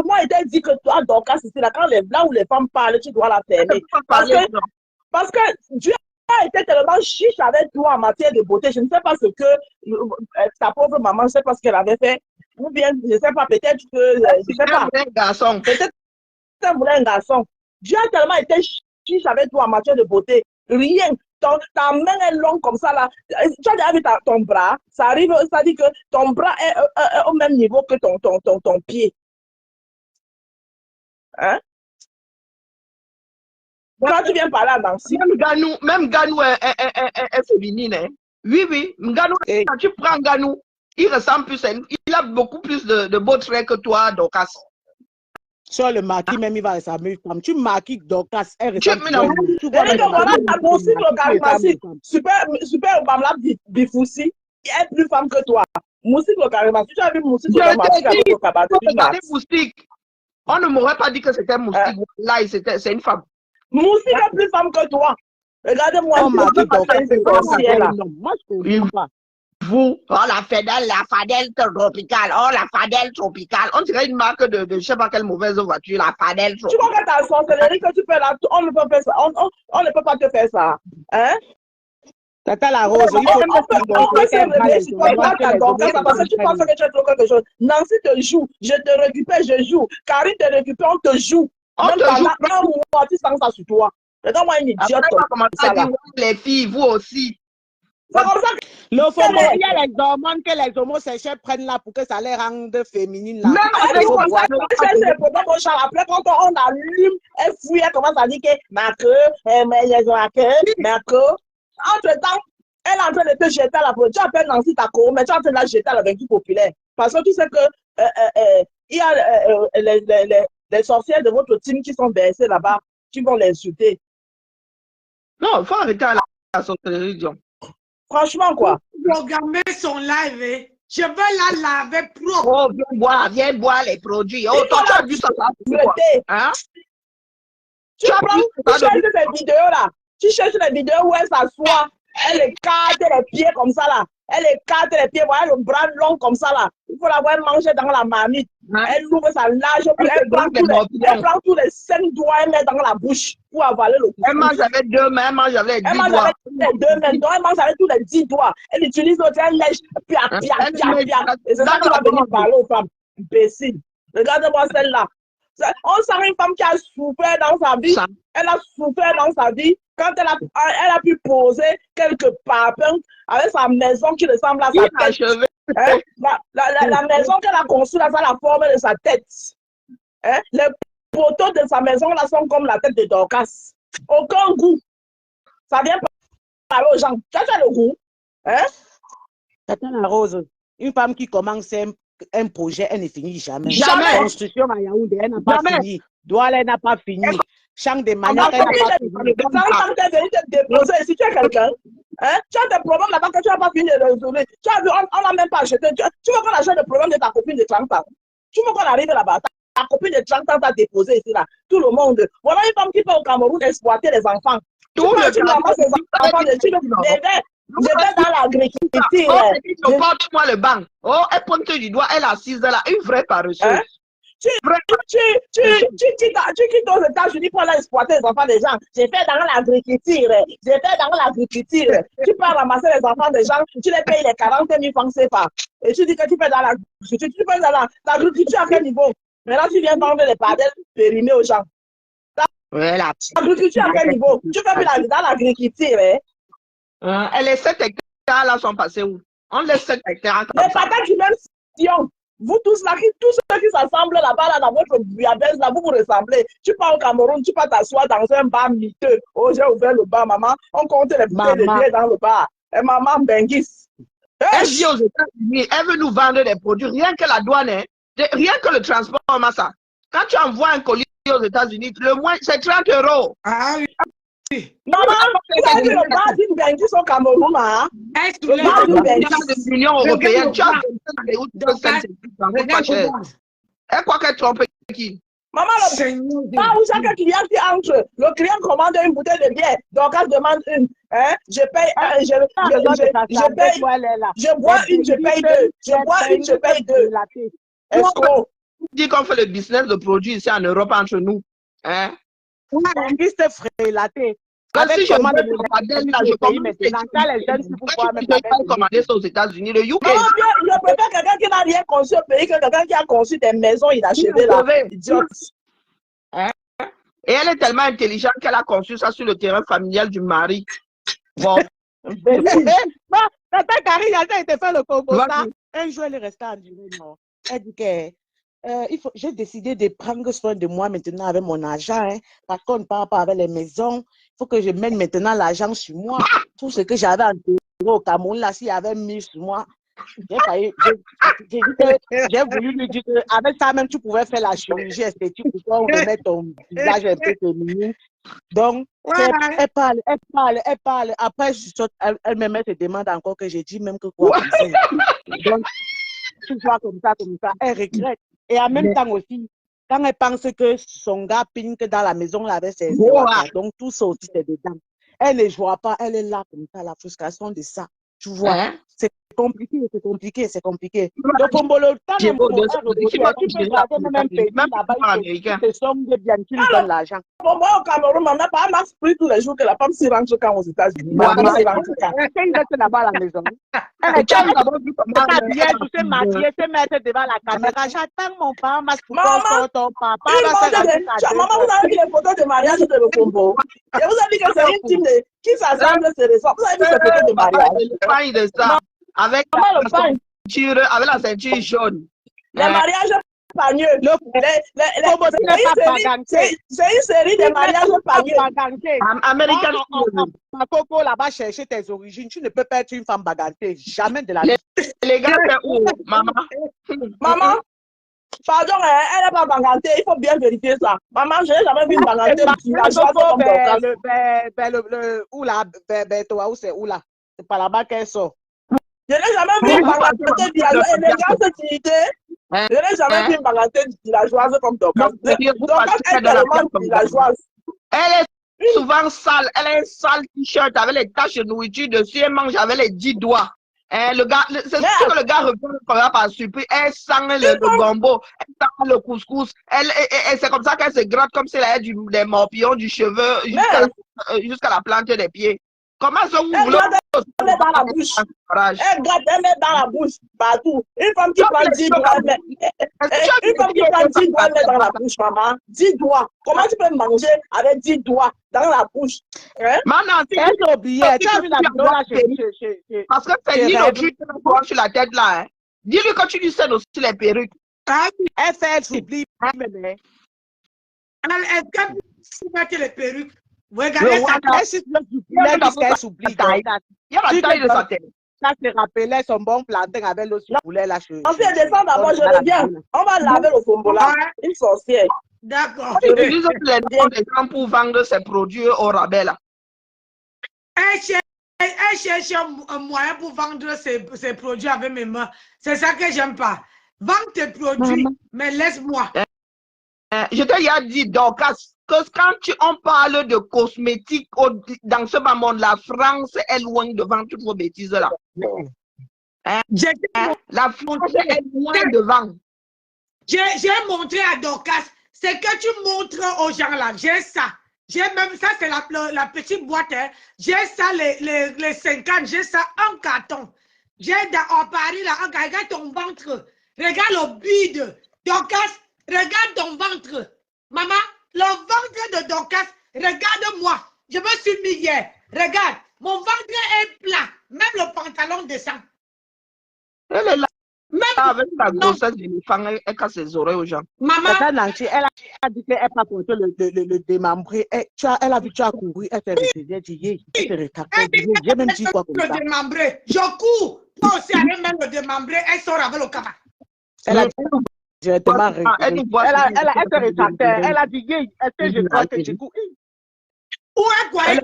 moi, il t'a dit que toi, Dorcas, c'est là, là où les femmes parlent, tu dois la fermer. Parce que Dieu a été tellement chiche avec toi en matière de beauté. Je ne sais pas ce que ta pauvre maman, je ne sais pas ce qu'elle avait fait. Ou bien, je ne sais pas, peut-être que, je sais pas. Un garçon. Peut-être que tu voulais un garçon. Dieu a tellement été chiche avec toi en matière de beauté. Rien. Ta main est longue comme ça là. Tu as déjà vu ton bras. Ça arrive, ça dit que ton bras est au même niveau que ton pied. Hein? Quand tu viens parler à Nancy. Même Ganou est féminine. Hein? Oui, oui. Nganou, quand tu prends Ganou, il ressemble plus à il a beaucoup plus de beaux traits que toi, Dorcas. Sur le maquis, même il va ressembler comme tu maquilles Dorcas, elle ressemble. Super Obama Bifoussi est plus femme que toi. Moustique le charismatique, tu as vu Moustique le Moustique. On ne m'aurait pas dit que c'était Moustique. Là, c'est une femme. Moustique est plus femme que toi. Regardez-moi, moi, je ne pas. Vous, oh la fadelle tropicale, oh la fadelle tropicale. On dirait une marque de je ne sais pas quelle mauvaise voiture, la fadelle tropicale. Tu vois que ta sorcellerie que tu fais là, on ne peut pas faire ça. On ne peut pas te faire ça. Hein? Tata la rose, il faut parce que tu penses que tu as trop quelque chose. Nancy te joue, je te récupère, je joue. Karine te récupère, on te joue. On te joue. Un mois, tu sens ça sur toi. Regarde-moi une idiote. Les filles, vous aussi. C'est comme ça que il y a les hormones que les homosexuels prennent là pour que ça les rende féminines là. Même avec après quand on allume, elle fouille, elle commence à dire que ma queue, entre-temps, elle est en train de te jeter à la police. Tu appelles Nancy Tako, mais tu es en train de la jeter à la vaincue populaire. Parce que tu sais que il y a les sorcières de votre team qui sont versées là-bas, qui vont l'insulter. Non, il faut arrêter la sorcellerie, Dion. Franchement, quoi. Programmer son live, je veux la laver propre. Oh, viens boire les produits. Oh, toi, tu as vu ça, hein? Tu cherches les vidéos là. Tu cherches les vidéos où elle s'assoit, elle écarte les pieds comme ça là. Elle écarte les pieds, voilà le bras long comme ça là. Il faut la voir manger dans la marmite. Elle ouvre sa large, elle prend tous les 5 doigts, elle met dans la bouche pour avaler le coup. Elle mange avec 2 mains, elle mange avec 10 doigts. Elle mange avec les 2 mains, donc elle mange avec tous les 10 doigts. Elle utilise l'autre, elle lèche, pia. Et c'est ça qui va venir parler aux femmes. Imbécile. Regardez-moi celle-là. On sent une femme qui a souffert dans sa vie. Elle a souffert dans sa vie. Quand elle a pu poser quelques papins avec sa maison qui ressemble à sa tête. Hein? La maison qu'elle a construite, ça a la forme de sa tête. Hein? Les poteaux de sa maison là sont comme la tête de Dorcas. Aucun goût. Ça vient parler aux gens. Tu as le goût. Hein? Tata la rose, une femme qui commence un projet, elle ne finit jamais. Jamais. Construction à Yaoundé, elle n'a pas fini. Douala, elle n'a pas fini. Champ de manière, elle n'a pas fini. Quand tu es venu te déposer, si tu es quelqu'un, hein, tu as des problèmes là-bas que tu n'as pas fini de résoudre. Tu as vu, on n'a même pas acheté. Tu veux qu'on achète le problème de ta copine de 30 ans. Tu veux qu'on arrive là-bas. Ta copine de 30 ans t'a déposé ici là. Tout le monde. Voilà une femme qui peut au Cameroun exploiter les enfants. Tu ramasses les enfants de tu je vais dans l'agriculture. Porte-moi le banc. Oh, elle pointe du doigt, elle est assise là, une vraie paresseuse. Hein? Tu quittes aux États-Unis pour aller exploiter les enfants des gens. J'ai fait dans l'agriculture. Tu peux ramasser les enfants des gens, tu les payes les 40 000 francs CFA. Et tu dis que tu fais dans l'agriculture. Tu fais dans l'agriculture à quel niveau? Maintenant, tu viens vendre les padelles périmées aux gens. Voilà. L'agriculture à quel niveau? Tu fais dans l'agriculture. Et les 7 hectares là sont passés où? On laisse 7 hectares. Les patates du même sillon. Vous tous là, tous ceux qui s'assemblent là-bas, là, dans votre bouillabaisse, là, vous vous ressemblez. Tu pars au Cameroun, tu pars t'asseoir dans un bar miteux. Oh, j'ai ouvert le bar, maman. On compte les bouteilles de bière dans le bar. Et maman Benguis. Elle vit aux États-Unis, elle veut nous vendre des produits. Rien que la douane, hein, rien que le transport, ça. Quand tu envoies un colis aux États-Unis, le moins, c'est 30 €. Ah oui. Maman, tu as vu le bar d'une Benguis au Cameroun, hein? Le bar d'une Benguis de l'Union européenne, tu as pas cher. Elle croit qu'elle trompe qui? Maman, là où chaque client qui entre, le client commande une bouteille de bière, donc elle demande une. Hein? Je paye un, je bois une, je paye deux. Je bois une, je paye deux. Est-ce qu'on dit qu'on fait le business de produits ici en Europe entre nous? Hein? Benguis te frélaté. Avec si je comment veux le Adèle, là, je pays commence maintenant, quand les jeunes qui pouvoir même je vais commander ça aux États-Unis, le UK. Non, je préfère quelqu'un qui n'a rien conçu au pays que quelqu'un qui a conçu des maisons inachevées là. Idiote. Hein? Et elle est tellement intelligente qu'elle a conçu ça sur le terrain familial du mari. Bon. Tata Karine, elle a été faire le Congo. Un jour, elle est restée en durée, non. Elle dit que j'ai décidé de prendre soin de moi maintenant avec mon argent. Hein. Par contre, on ne parle pas avec les maisons. Il faut que je mette maintenant l'argent sur moi. Tout ce que j'avais enterré au Cameroun, là, s'il y avait mis sur moi, j'ai voulu lui dire qu'avec ça même, tu pouvais faire la chirurgie esthétique pour qu'on remette ton visage un peu féminin. Donc, elle parle. Après, elle-même, elle se demande encore que j'ai dit même que quoi comme ça. Donc, tu vois comme ça. Elle regrette. Et en même temps aussi, quand elle pense que son gars pink dans la maison là avec ses donc tout ça aussi c'est dedans. Elle ne joue pas, elle est là comme ça, la frustration de ça. Tu vois, c'est compliqué. Le Fombolo, quand tu peux choisir même pays là-bas, ils te somme de bien, tu lui donnes l'argent. Pour moi, au Cameroun, ma mère n'a pas pris tous les jours que la femme s'y rentre quand aux États-Unis. Maman s'y rentre quand. Elle est là-bas à la maison. Elle est habillée, tu sais, maquillée, se mettre devant la caméra. J'attends mon papa, maman, ton papa. Maman, vous avez vu les photos de mariage de le Combo. Je vous ai dit que c'est une team qui s'assemble, c'est les femmes. Vous avez vu ces photos de mariage. Avec la ceinture jaune. Les mariages pagneux. C'est une série de mariages pagneux. Américain. Coco, là-bas, chercher tes origines. Tu ne peux pas être une femme bagantée. Jamais de la vie. Les gars, c'est où, maman? Maman, pardon, elle n'est pas bagantée. Il faut bien vérifier ça. Maman, je n'ai jamais vu une bagantée. Où là, toi, où c'est où là? C'est pas là-bas qu'elle sort. Je n'ai jamais vu une bagantée villageoise. Je n'ai jamais vu une bagantée villageoise comme Dorcas. Dorcas est tellement villageoise. Elle est souvent sale. Elle a un sale t-shirt avec les taches de nourriture dessus. Elle mange avec les 10 doigts. C'est sûr que le gars revient par surprise. Elle sent le gombo. Elle sent le couscous. C'est comme ça qu'elle se gratte comme si elle avait des morpillons du cheveu jusqu'à la plante des pieds. Comment ça vous voulez dans la bouche. Elle gratte, elle met dans la bouche, partout. Une femme qui prend 10 doigts, dans la bouche, maman. 10 doigts. Comment tu peux manger avec 10 doigts dans la bouche? Maman, elle oublié. Tu as vu la vidéo là parce que c'est ni le truc sur la tête là. Dis-lui que tu lui sais aussi les perruques. Elle fait, elle s'oublie. Elle que les perruques. Regardez ça. Elle s'oublie. Il y a la taille de sa tête. Ça se rappelait son bon plantain avec l'eau sur le poulet là. On fait descendre d'abord, je reviens. On va laver le fombo là. Une sorcière. D'accord. Je utilise les gens pour vendre ses produits au rabais là. Elle cherche un moyen pour vendre ses produits avec mes mains. C'est ça que j'aime pas. Vends tes produits, mais laisse-moi. Je t'ai déjà dit, Dorcas, que quand on parle de cosmétiques dans ce monde, la France est loin devant toutes vos bêtises là. La France est loin devant. J'ai montré à Dorcas, c'est que tu montres aux gens là. J'ai ça. J'ai même ça, c'est la petite boîte. Hein. J'ai ça, les 50, j'ai ça en carton. J'ai en Paris là, regarde ton ventre. Regarde le bide. Dorcas, regarde ton ventre. Maman, le ventre de Dorcas, regarde-moi. Je me suis mis hier. Regarde, mon ventre est plat. Même le pantalon descend. Elle est là. Même avec la grossesse de l'éléphant, elle casse ses oreilles aux gens. Maman, elle a dit qu'elle n'a pas compté le démembré. Elle a vu que tu as couru. Elle s'est retirée. Elle dit, j'ai même dit quoi comme ça. Le démembré. Je cours. Toi aussi, elle même le démembré. Elle sort avec le cabas. Elle a dit directement. Elle s'est rétractée. Elle a dit, est-ce que je crois que tu cours? Elle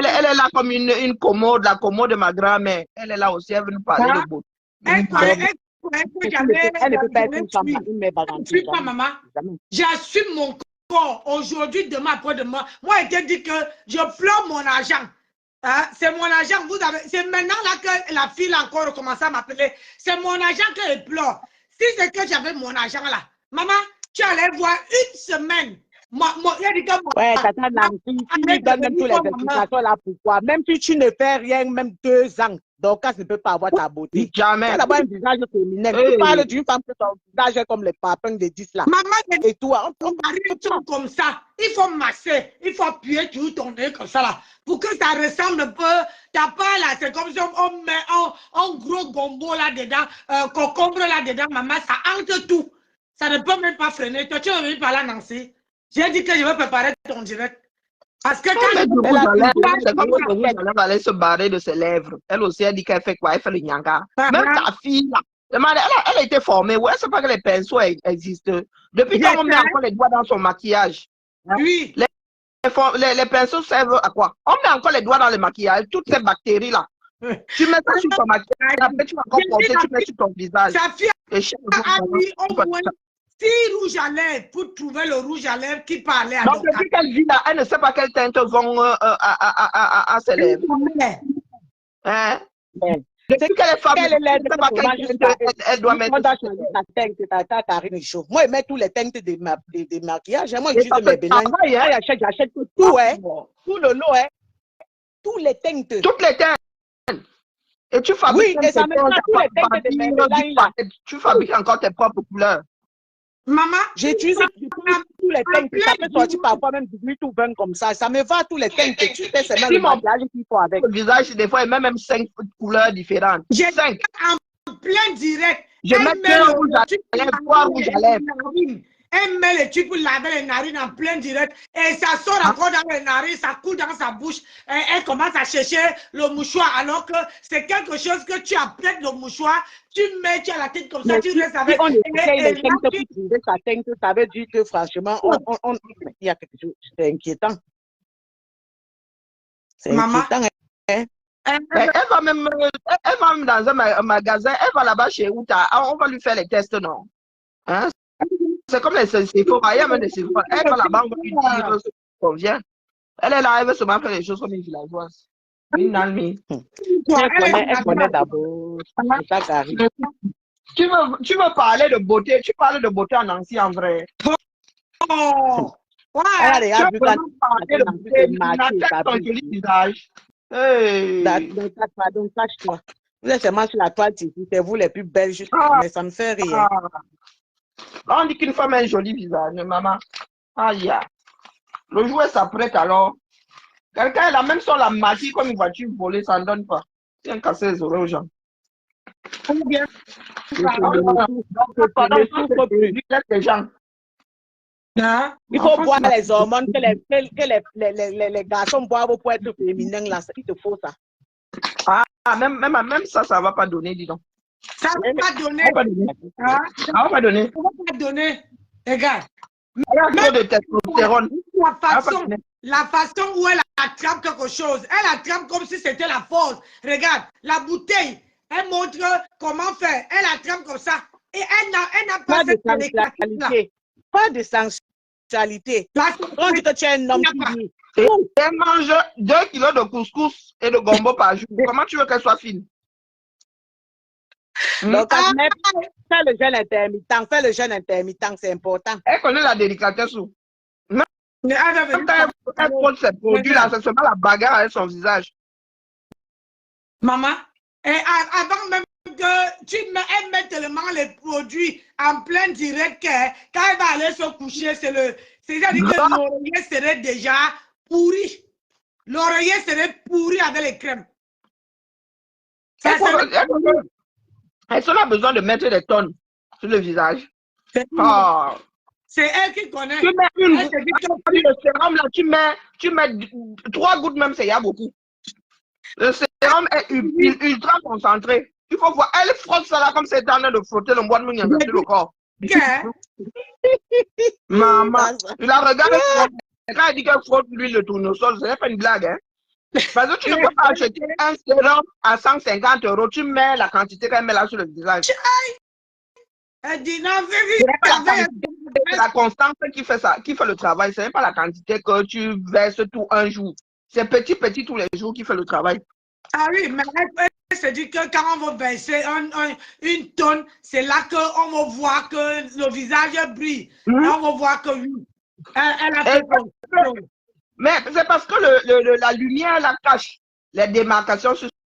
est là comme une commode, la commode de ma grand-mère. Elle est là aussi, elle veut nous parler de bout. Elle ne peut pas être une femme, je ne suis pas maman. J'assume mon corps aujourd'hui, demain, après-demain. Moi, je t'ai dit que je pleure mon argent. Hein? C'est mon argent. C'est maintenant là que la fille a encore commencé à m'appeler. C'est mon argent qu'elle pleure. Si c'est que j'avais mon argent là, maman, tu allais voir une semaine. Ouais, Tata Nancy, tu lui donnes même toutes les explications là, pourquoi. Même si tu ne fais rien, même 2 ans, Dorcas ne peut pas avoir ta beauté. Jamais. Tu as d'abord un visage féminin. Tu parles d'une femme que son visage est comme les papins de 10 là. Maman, et toi, on parle comme ça. Il faut masser, il faut appuyer sur ton nez comme ça là. Pour que ça ressemble un peu. T'as pas là, c'est comme si on met un gros gombo là-dedans, concombre là-dedans, maman, ça entre tout. Ça ne peut même pas freiner. Toi, tu es venu par là, Nancy. J'ai dit que je vais préparer ton direct. Parce que quand c'est comme si le rouge à lèvres allait se barrer de ses lèvres. Elle aussi, elle dit qu'elle fait quoi? Elle fait le nyanga. Même ta fille, là, elle a été formée. Ouais, c'est pas que les pinceaux existent. Depuis quand on met encore les doigts dans son maquillage? Oui. Les pinceaux servent à quoi? On met encore les doigts dans le maquillage. Toutes ces bactéries-là. Tu mets ça sur ton maquillage. Après, tu vas encore porter, tu mets sur ton visage. Sa fille a mis au moins 6 rouges à lèvres pour trouver le rouge à lèvres qui parlait à donc, depuis qu'elle vit là, elle ne sait pas quelle teinte vont à ses lèvres. Hein? Depuis qu'elle est femme, elle ne sait pas quelle teinte elle doit mettre. Moi, je mets tous les teintes de maquillage. Moi, je dis mes bénins. J'achète tout, hein. Tout le lot, hein. Tous les teintes. Toutes les teintes. Et tu fabriques, oui, et ça me prend tous les teintes de mes bénins. Tu fabriques encore tes propres couleurs. Maman, j'utilise tous les teintes. Ça peut sortir parfois même 18 ou 20 comme ça. Ça me va tous les teintes. Tu sais, c'est même le maquillage qu'il faut avec. Le visage, des fois, il met même 5 couleurs différentes. J'ai 5. En plein direct. Je mets 2 rouges à lèvres, 3 rouges à lèvres. Elle met les tubes pour laver les narines en plein direct et ça sort encore dans les narines, ça coule dans sa bouche. Elle commence à chercher le mouchoir alors que c'est quelque chose que tu apprêtes le mouchoir, tu mets, tu as la tête comme ça, tu restes avec. Si on essaye les teintes pour trouver sa teinte, ça veut dire que franchement, il y a quelque chose, c'est inquiétant. C'est inquiétant. Elle va même dans un magasin, elle va là-bas chez Outa, on va lui faire les tests, non? Hein? C'est comme les Sephora, il y a même des Sephora. Elle va là-bas, on va lui dire ce qui convient. Elle est là, elle veut seulement faire les choses comme une villageoise. Une almie. Elle connaît d'abord. Tu veux parler de beauté, tu parles de beauté en Nancy en vrai. Oh! Ouais! Elle a vu parler de beauté, ton joli visage. Pardon, cache-toi. Vous êtes seulement sur la toile, c'est vous les plus belles, mais ça ne fait rien. On dit qu'une femme a un joli visage, maman. Aïe. Le jouet s'apprête alors. Quelqu'un a même sur la magie comme une voiture volée, ça ne donne pas. C'est un cassé les oreilles aux gens. Bien. Il faut boire les hormones que les garçons boivent pour être féminins. Là, il te faut ça. Même ça ne va pas donner, dis donc. Ça ne va pas donner. Ça va pas donner. Ça ne va pas donner. Regarde. Il y a trop de testostérone. La façon où elle attrape quelque chose, elle attrape comme si c'était la force. Regarde, la bouteille, elle montre comment faire. Elle attrape comme ça. Et elle n'a pas de sensualité. Pas de sensualité. On dit que tu es un homme qui... Elle mange 2 kilos de couscous et de gombo par jour. Comment tu veux qu'elle soit fine? Donc, fais le jeûne intermittent, c'est important. Elle connaît la délicatesse. Elle prend ses produits là, c'est seulement la bagarre avec son visage. Maman, et avant même que elle met tellement les produits en plein direct quand elle va aller se coucher, c'est-à-dire que l'oreiller serait déjà pourri. L'oreiller serait pourri avec les crèmes. Elle a besoin de mettre des tonnes sur le visage. C'est elle qui connaît. Tu mets le sérum là, tu mets 3 gouttes même, c'est y a beaucoup. Le sérum est ultra concentré. Il faut voir, elle frotte ça là comme c'est en train de frotter le bois de mouille sur le corps. Maman, il la regarde. Quand elle dit qu'elle frotte l'huile de tournesol, ce n'est pas une blague. Hein? Parce que tu ne peux pas acheter un sérum à 150 €, tu mets la quantité qu'elle met là sur le visage. Elle dit non, c'est la constance qui fait ça, qui fait le travail. Ce n'est pas la quantité que tu verses tout un jour. C'est petit tous les jours qui fait le travail. Ah oui, mais elle se dit que quand on va verser une tonne, c'est là qu'on va voir que le visage brille. On va voir que oui. Elle a fait mais c'est parce que la lumière la cache. Les démarcations sur